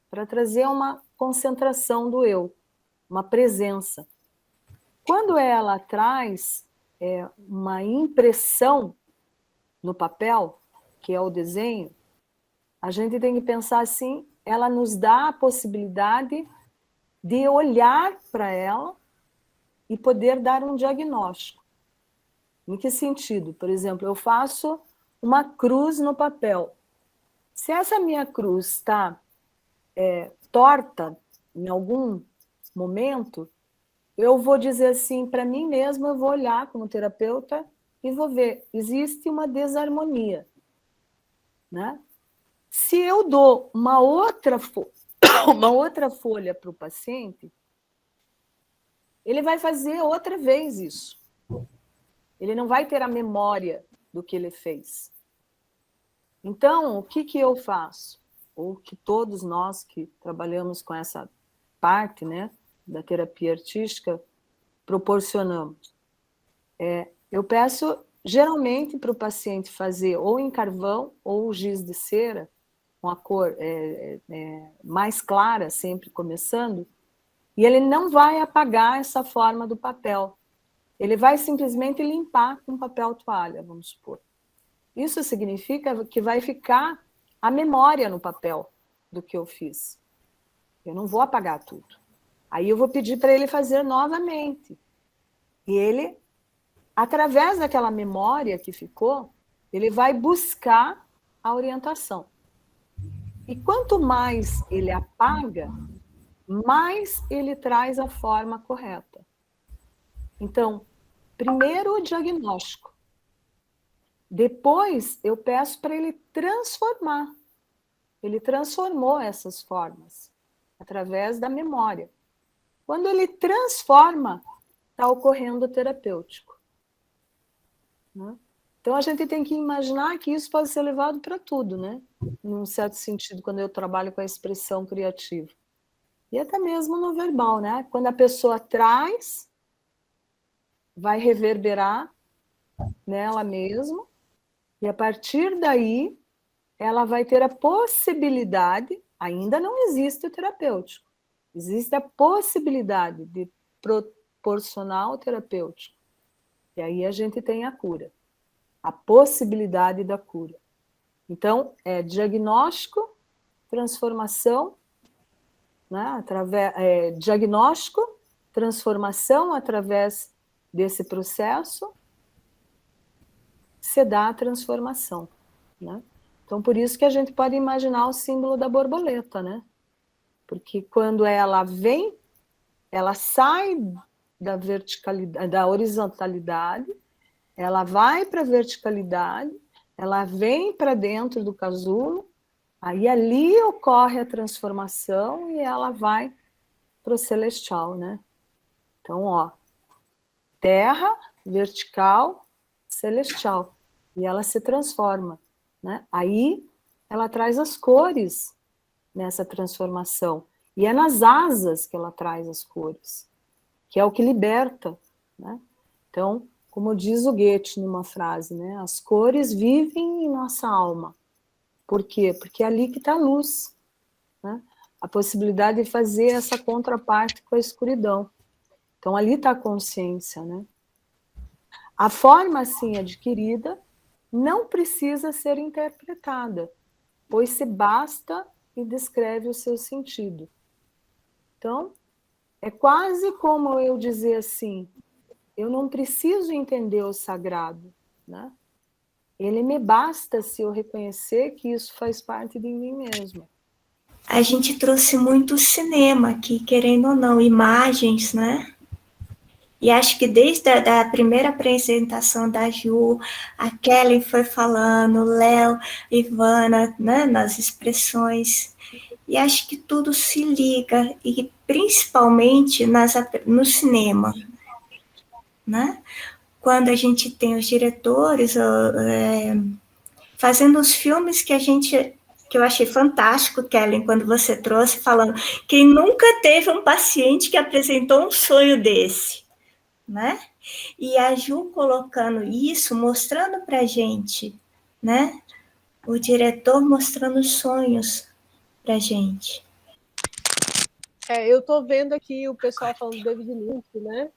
para trazer uma concentração do eu, uma presença. Quando ela traz uma impressão no papel, que é o desenho, a gente tem que pensar assim, ela nos dá a possibilidade de olhar para ela e poder dar um diagnóstico. Em que sentido? Por exemplo, eu faço uma cruz no papel. Se essa minha cruz está torta em algum momento, eu vou dizer assim, para mim mesma, eu vou olhar como terapeuta e vou ver, existe uma desarmonia, né? Se eu dou uma outra folha para o paciente, ele vai fazer outra vez isso. Ele não vai ter a memória do que ele fez. Então, o que eu faço? Ou que todos nós que trabalhamos com essa parte, né, da terapia artística proporcionamos. Eu peço, geralmente, para o paciente fazer ou em carvão ou giz de cera, com a cor mais clara, sempre começando, e ele não vai apagar essa forma do papel. Ele vai simplesmente limpar com papel toalha, vamos supor. Isso significa que vai ficar a memória no papel do que eu fiz. Eu não vou apagar tudo. Aí eu vou pedir para ele fazer novamente. E ele, através daquela memória que ficou, ele vai buscar a orientação. E quanto mais ele apaga, mais ele traz a forma correta. Então, primeiro o diagnóstico. Depois eu peço para ele transformar. Ele transformou essas formas através da memória. Quando ele transforma, está ocorrendo o terapêutico, né? Então a gente tem que imaginar que isso pode ser levado para tudo, né? Num certo sentido, quando eu trabalho com a expressão criativa. E até mesmo no verbal, né? Quando a pessoa traz, vai reverberar nela mesma, e a partir daí ela vai ter a possibilidade, ainda não existe o terapêutico, existe a possibilidade de proporcionar o terapêutico. E aí a gente tem a cura, a possibilidade da cura. Então, é diagnóstico, transformação, né? Diagnóstico, transformação através desse processo, se dá a transformação, né? Então, por isso que a gente pode imaginar o símbolo da borboleta, né? Porque quando ela vem, ela sai da verticalidade, da horizontalidade, ela vai para a verticalidade, ela vem para dentro do casulo, aí ali ocorre a transformação e ela vai para o celestial, né? Então, ó, terra, vertical, celestial. E ela se transforma, né? Aí ela traz as cores nessa transformação. E é nas asas que ela traz as cores, que é o que liberta, né? Então, como diz o Goethe numa frase, né? As cores vivem em nossa alma. Por quê? Porque é ali que está a luz, né? A possibilidade de fazer essa contraparte com a escuridão. Então, ali está a consciência, né? A forma, assim, adquirida não precisa ser interpretada, pois se basta e descreve o seu sentido. Então, é quase como eu dizer assim, eu não preciso entender o sagrado, né? Ele me basta se eu reconhecer que isso faz parte de mim mesma. A gente trouxe muito cinema aqui, querendo ou não, imagens, né? E acho que desde a da primeira apresentação da Ju, a Kelly foi falando, o Léo, Ivana, né, nas expressões. E acho que tudo se liga, e principalmente no cinema, né? Quando a gente tem os diretores fazendo os filmes que eu achei fantástico, Kellen, quando você trouxe, falando quem nunca teve um paciente que apresentou um sonho desse, né? E a Ju colocando isso, mostrando para a gente, né? O diretor mostrando os sonhos para a gente. Eu estou vendo aqui o pessoal falando do David Lynch, né?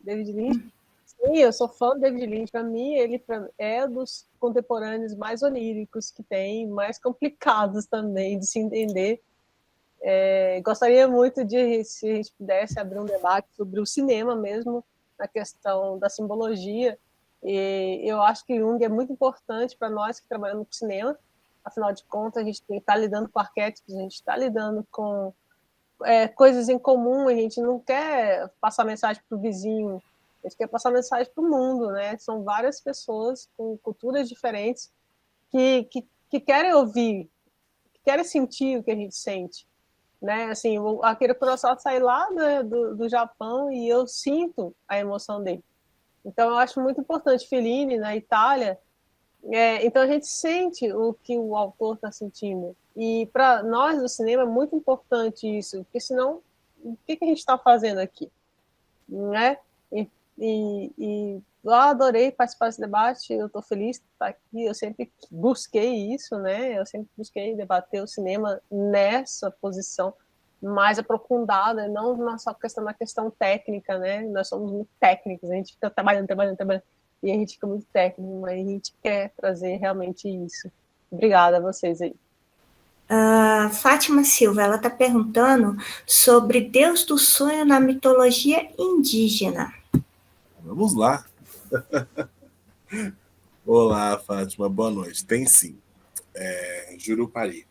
David Lynch. Sim, eu sou fã do David Lynch. Para mim, ele é dos contemporâneos mais oníricos que tem, mais complicados também de se entender. Gostaria muito de, se a gente pudesse abrir um debate sobre o cinema mesmo, na questão da simbologia. E eu acho que Jung é muito importante para nós que trabalhamos com cinema. Afinal de contas, a gente está lidando com arquétipos, a gente está lidando com coisas em comum, a gente não quer passar mensagem para o vizinho, a gente quer passar mensagem para o mundo, né? São várias pessoas com culturas diferentes que querem ouvir, que querem sentir o que a gente sente, né? Assim, o Akira Kurosawa sai lá, né, do Japão e eu sinto a emoção dele. Então, eu acho muito importante Fellini, na Itália. Então, a gente sente o que o autor está sentindo. E, para nós do cinema, é muito importante isso, porque senão, o que a gente está fazendo aqui? Né? Eu adorei participar desse debate, eu estou feliz de estar aqui, eu sempre busquei isso, né? Eu sempre busquei debater o cinema nessa posição mais aprofundada, não só na questão técnica, né? Nós somos muito técnicos, a gente fica trabalhando, e a gente fica muito técnico, mas a gente quer trazer realmente isso. Obrigada a vocês aí. Fátima Silva, ela está perguntando sobre Deus do sonho na mitologia indígena. Vamos lá. Olá, Fátima, boa noite. Tem sim. Jurupari,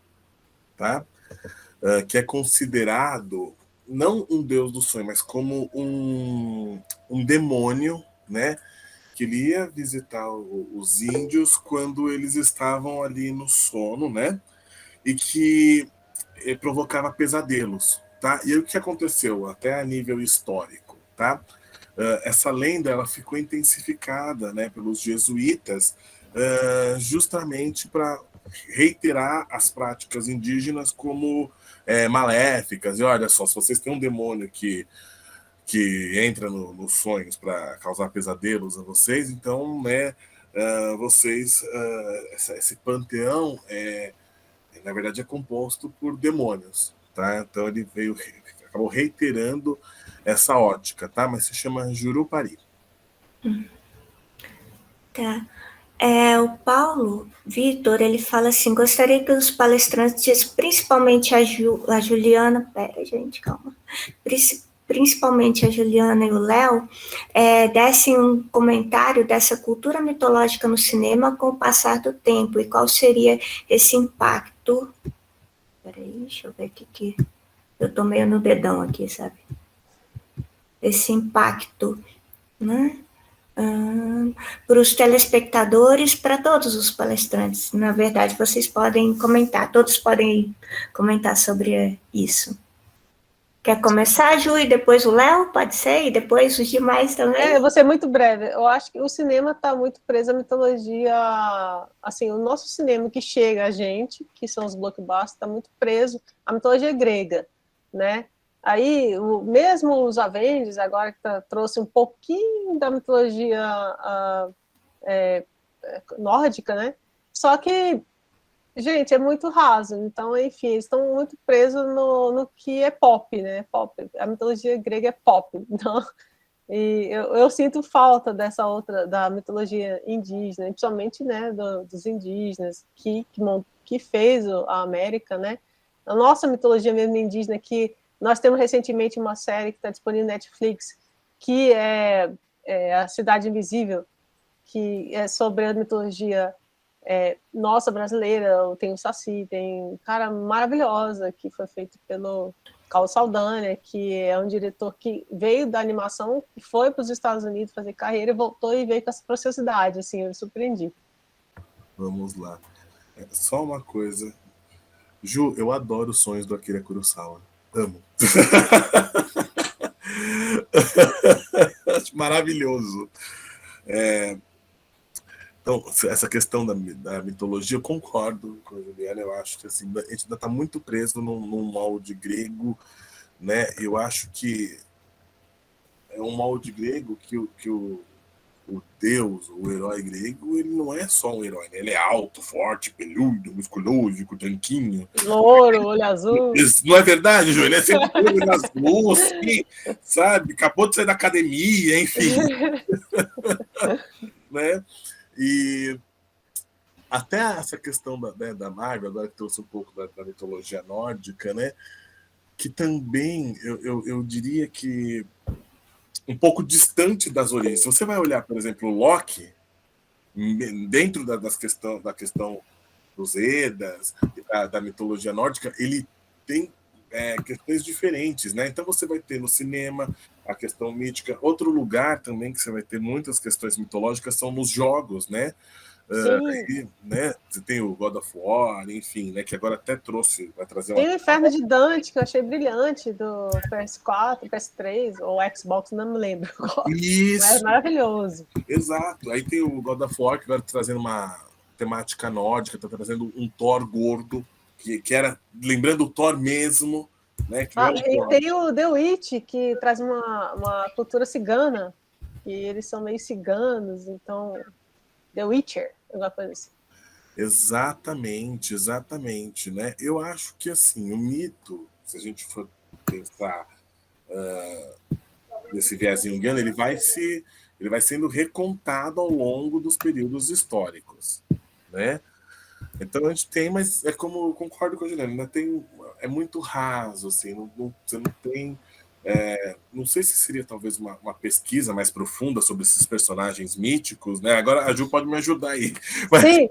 tá? Que é considerado não um deus do sonho, mas como um demônio, né? Que ele ia visitar os índios quando eles estavam ali no sono, né? E que provocava pesadelos, tá? E aí o que aconteceu, até a nível histórico, tá? Essa lenda ela ficou intensificada, né, pelos jesuítas, justamente para reiterar as práticas indígenas como maléficas. E olha só, se vocês têm um demônio que entra nos sonhos para causar pesadelos a vocês, então, né, vocês, esse panteão na verdade é composto por demônios, tá? Então ele acabou reiterando essa ótica, tá? Mas se chama Jurupari. Tá. O Paulo Vitor, ele fala assim, gostaria que os palestrantes, principalmente a Juliana, gente, calma, principalmente a Juliana e o Léo, dessem um comentário dessa cultura mitológica no cinema com o passar do tempo, e qual seria esse impacto. Peraí, deixa eu ver aqui, eu tô meio no dedão aqui, sabe? Esse impacto, né? Para os telespectadores, para todos os palestrantes. Na verdade, vocês podem comentar, todos podem comentar sobre isso. Quer começar, Ju, e depois o Léo? Pode ser? E depois os demais também? Eu vou ser muito breve. Eu acho que o cinema está muito preso à mitologia. Assim, o nosso cinema que chega a gente, que são os blockbusters, está muito preso à mitologia grega, né? Aí, mesmo os Avengers, agora que trouxe um pouquinho da mitologia nórdica, né? Só que, gente, é muito raso. Então, enfim, eles estão muito presos no que é pop, né? Pop. A mitologia grega é pop. Então, e eu sinto falta dessa outra, da mitologia indígena, principalmente, né, dos indígenas, que fez a América, né? A nossa mitologia mesmo indígena, que nós temos recentemente uma série que está disponível na Netflix, que é A Cidade Invisível, que é sobre a mitologia nossa, brasileira, tem o Saci, tem cara maravilhosa, que foi feito pelo Carlos Saldanha, que é um diretor que veio da animação, que foi para os Estados Unidos fazer carreira e voltou e veio com essa preciosidade, assim, eu me surpreendi. Vamos lá. Só uma coisa. Ju, eu adoro os sonhos do Akira Kurosawa. Amo. Acho maravilhoso. Então, essa questão da mitologia, eu concordo com a Juliana. Eu acho que assim, a gente ainda está muito preso num molde grego, né? Eu acho que é um molde grego que o deus, o herói grego, ele não é só um herói, né? Ele é alto, forte, peludo, musculoso, com tanquinho. Louro, olho azul. Isso não é verdade, Ju? Ele é sempre olho azul, assim, sabe? Acabou de sair da academia, enfim. Né? E até essa questão da Marvel, agora que trouxe um pouco da mitologia nórdica, né? Que também, eu diria que um pouco distante das origens. Se você vai olhar, por exemplo, o Loki, dentro da questão dos Edas, da mitologia nórdica, ele tem questões diferentes, né? Então você vai ter no cinema a questão mítica. Outro lugar também que você vai ter muitas questões mitológicas são nos jogos, né? Né? Você tem o God of War, enfim, né? Que agora até vai trazer Tem o Inferno de Dante, que eu achei brilhante, do PS4, PS3, ou Xbox, não me lembro. Isso. É maravilhoso. Exato. Aí tem o God of War, que vai trazendo uma temática nórdica, tá trazendo um Thor gordo, que era, lembrando o Thor mesmo, né? Que e tem o The Witch, que traz uma cultura cigana, que eles são meio ciganos, então... The Witcher, alguma coisa assim. Exatamente, né? Eu acho que, assim, o mito, se a gente for pensar nesse viés junguiano, ele vai sendo recontado ao longo dos períodos históricos, né? Então a gente tem, mas é como eu concordo com a Juliana, ainda tem, é muito raso, assim, você não tem... não sei se seria talvez uma pesquisa mais profunda sobre esses personagens míticos, né? Agora a Ju pode me ajudar aí. Mas, sim.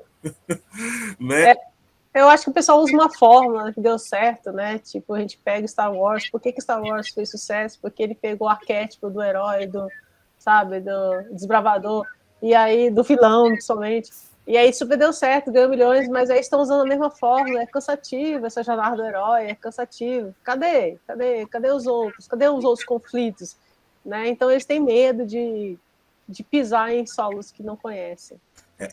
Né? Eu acho que o pessoal usa uma fórmula que deu certo, né? Tipo, a gente pega Star Wars. Por que Star Wars fez sucesso? Porque ele pegou o arquétipo do herói, do desbravador, e aí do vilão, principalmente. E aí super deu certo, ganhou milhões, mas aí estão usando a mesma fórmula, é cansativo essa jornada do herói, é cansativo. Cadê os outros? Cadê os outros conflitos? Né? Então eles têm medo de pisar em solos que não conhecem.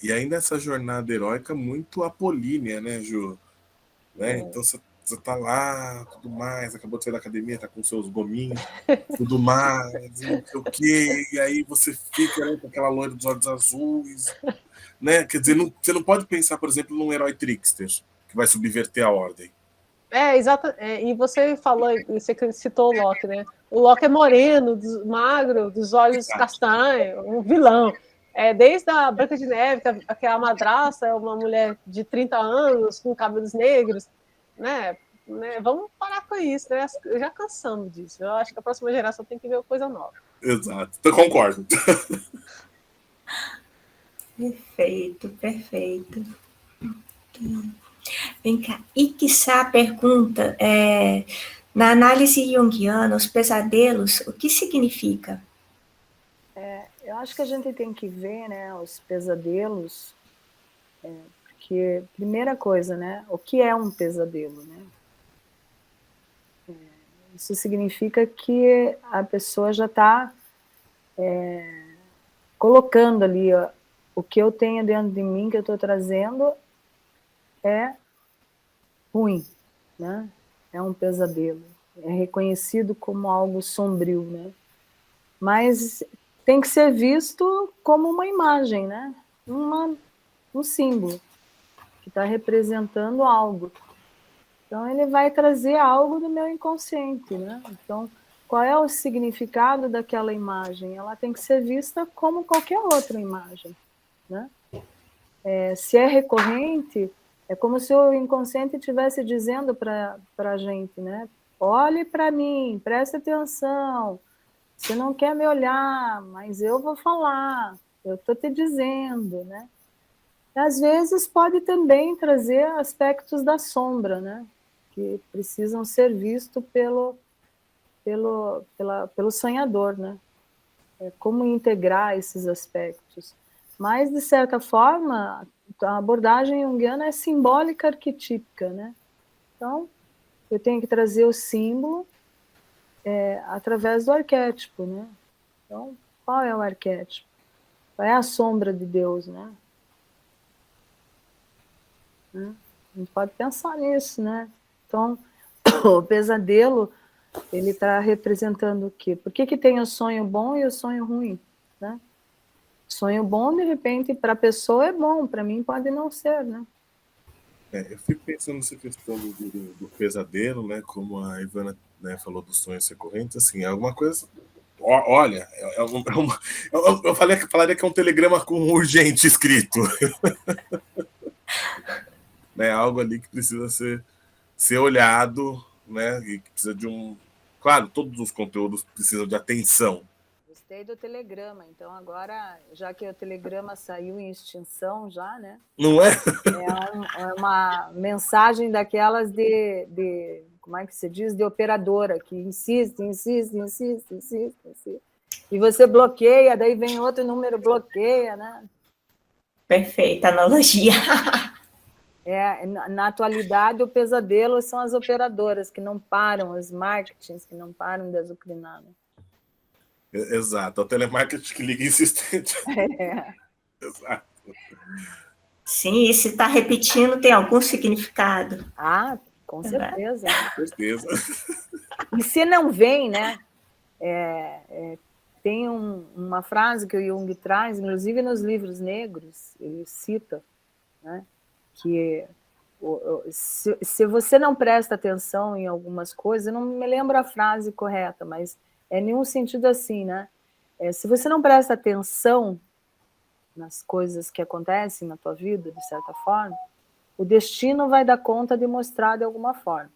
E ainda essa jornada heróica muito apolínea, né, Ju? Né? Então você tá lá, tudo mais, acabou de sair da academia, tá com seus gominhos, tudo mais, não sei o quê, e aí você fica, né, com aquela loira dos olhos azuis, né? Quer dizer, você não pode pensar, por exemplo, num herói trickster que vai subverter a ordem. Exato. E você falou, você citou o Loki, né? O Loki é moreno, magro, dos olhos castanhos, um vilão. Desde a Branca de Neve, que é a madrasta, é uma mulher de 30 anos, com cabelos negros, né? Vamos parar com isso, né? Já cansamos disso. Eu acho que a próxima geração tem que ver coisa nova. Exato, eu concordo. Perfeito. Vem cá. E quiçá a pergunta, na análise junguiana, os pesadelos, o que significa? Eu acho que a gente tem que ver, né, os pesadelos, porque, primeira coisa, né, o que é um pesadelo, né? Isso significa que a pessoa já está colocando ali, ó, o que eu tenho dentro de mim, que eu estou trazendo, é ruim, né? É um pesadelo, é reconhecido como algo sombrio, né? Mas tem que ser visto como uma imagem, né? Um símbolo que está representando algo. Então ele vai trazer algo do meu inconsciente, né? Então, qual é o significado daquela imagem? Ela tem que ser vista como qualquer outra imagem, né? Se é recorrente, é como se o inconsciente estivesse dizendo para a gente, né? Olhe para mim, preste atenção. Você não quer me olhar, mas eu vou falar. Eu estou te dizendo, né? Às vezes pode também trazer aspectos da sombra, né? Que precisam ser vistos pelo sonhador, né? Como integrar esses aspectos. Mas, de certa forma, a abordagem junguiana é simbólica arquetípica, né? Então, eu tenho que trazer o símbolo através do arquétipo, né? Então, qual é o arquétipo? Qual é a sombra de Deus, né? A gente pode pensar nisso, né? Então, o pesadelo, ele está representando o quê? Por que tem o sonho bom e o sonho ruim, né? Sonho bom, de repente, para a pessoa é bom, para mim pode não ser, né? Eu fico pensando nessa questão do pesadelo, né? Como a Ivana, né, falou dos sonhos recorrentes, assim, é alguma coisa... Olha, eu falaria que é um telegrama com urgente escrito. Né, algo ali que precisa ser olhado, né? E que precisa de um... Claro, todos os conteúdos precisam de atenção. Gostei do telegrama, então agora, já que o telegrama saiu em extinção já, né? Não é? É uma mensagem daquelas como é que se diz? De operadora, que insiste. E você bloqueia, daí vem outro número, bloqueia, né? Perfeita analogia. Na atualidade, o pesadelo são as operadoras que não param, os marketings que não param de azucrinar. Né? Exato, é o telemarketing que liga insistente. Exato. Sim, e se está repetindo, tem algum significado? Ah, com certeza. Com certeza. E se não vem, né? Tem uma frase que o Jung traz, inclusive nos livros negros, ele cita, né? Que se você não presta atenção em algumas coisas, eu não me lembro a frase correta, mas é em um sentido assim, né? Se você não presta atenção nas coisas que acontecem na tua vida, de certa forma, o destino vai dar conta de mostrar de alguma forma.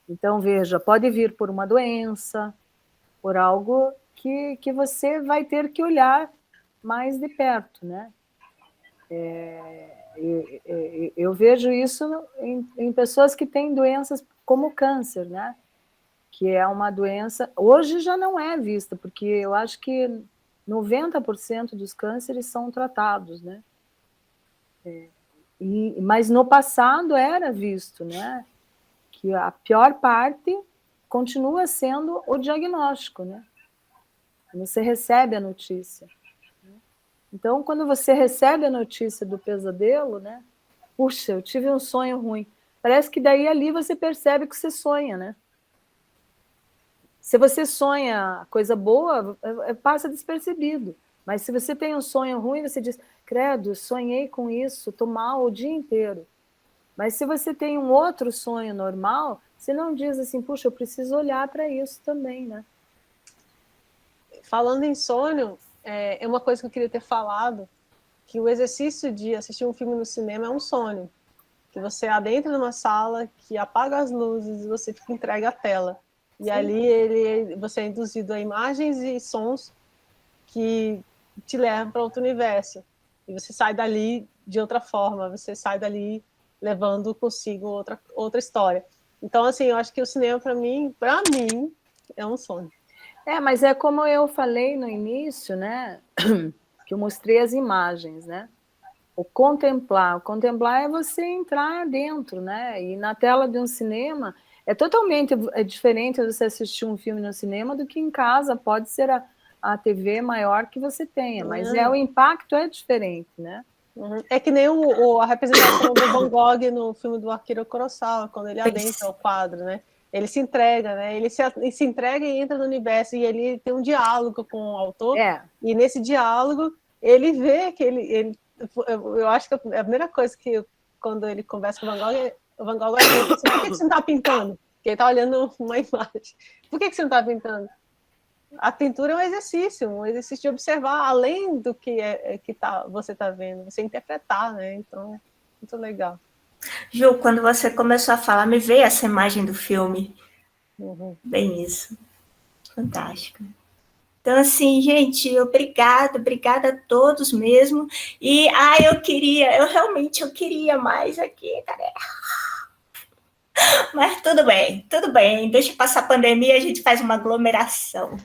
Então, veja, pode vir por uma doença, por algo que você vai ter que olhar mais de perto, né? Eu vejo isso em pessoas que têm doenças como câncer, né? Que é uma doença... Hoje já não é vista, porque eu acho que 90% dos cânceres são tratados, né? Mas no passado era visto, né? Que a pior parte continua sendo o diagnóstico, né? Você recebe a notícia. Então, quando você recebe a notícia do pesadelo, né? Puxa, eu tive um sonho ruim. Parece que daí ali você percebe que você sonha, né? Se você sonha coisa boa, passa despercebido. Mas se você tem um sonho ruim, você diz, credo, sonhei com isso, estou mal o dia inteiro. Mas se você tem um outro sonho normal, você não diz assim, puxa, eu preciso olhar para isso também, né? Falando em sonho, é uma coisa que eu queria ter falado, que o exercício de assistir um filme no cinema é um sonho. Que você adentra numa sala, que apaga as luzes e você fica entregue à tela. E sim, ali você é induzido a imagens e sons que te levam para outro universo. E você sai dali de outra forma, você sai dali levando consigo outra história. Então, assim, eu acho que o cinema, para mim, é um sonho. Mas é como eu falei no início, né? Que eu mostrei as imagens, né? O contemplar é você entrar dentro, né? E na tela de um cinema é totalmente diferente você assistir um filme no cinema do que em casa. Pode ser a TV maior que você tenha, mas o impacto é diferente, né? É que nem a representação do Van Gogh no filme do Akira Kurosawa, quando ele adentra o quadro, né? Ele se entrega, né? Ele se entrega e entra no universo, e ele tem um diálogo com o autor, e nesse diálogo ele vê que eu acho que a primeira coisa que, quando ele conversa com o Van Gogh pergunta assim, por que você não está pintando? Porque ele está olhando uma imagem. Por que você não está pintando? A pintura é um exercício de observar além do que você está vendo, você interpretar, né? Então, muito legal. Ju, quando você começou a falar, me veio essa imagem do filme. Bem isso. Fantástico. Então, assim, gente, obrigada a todos mesmo. E, eu realmente queria mais aqui, cara. Mas tudo bem. Deixa passar a pandemia, a gente faz uma aglomeração.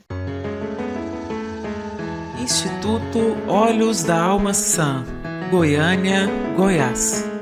Instituto Olhos da Alma Sã, Goiânia, Goiás.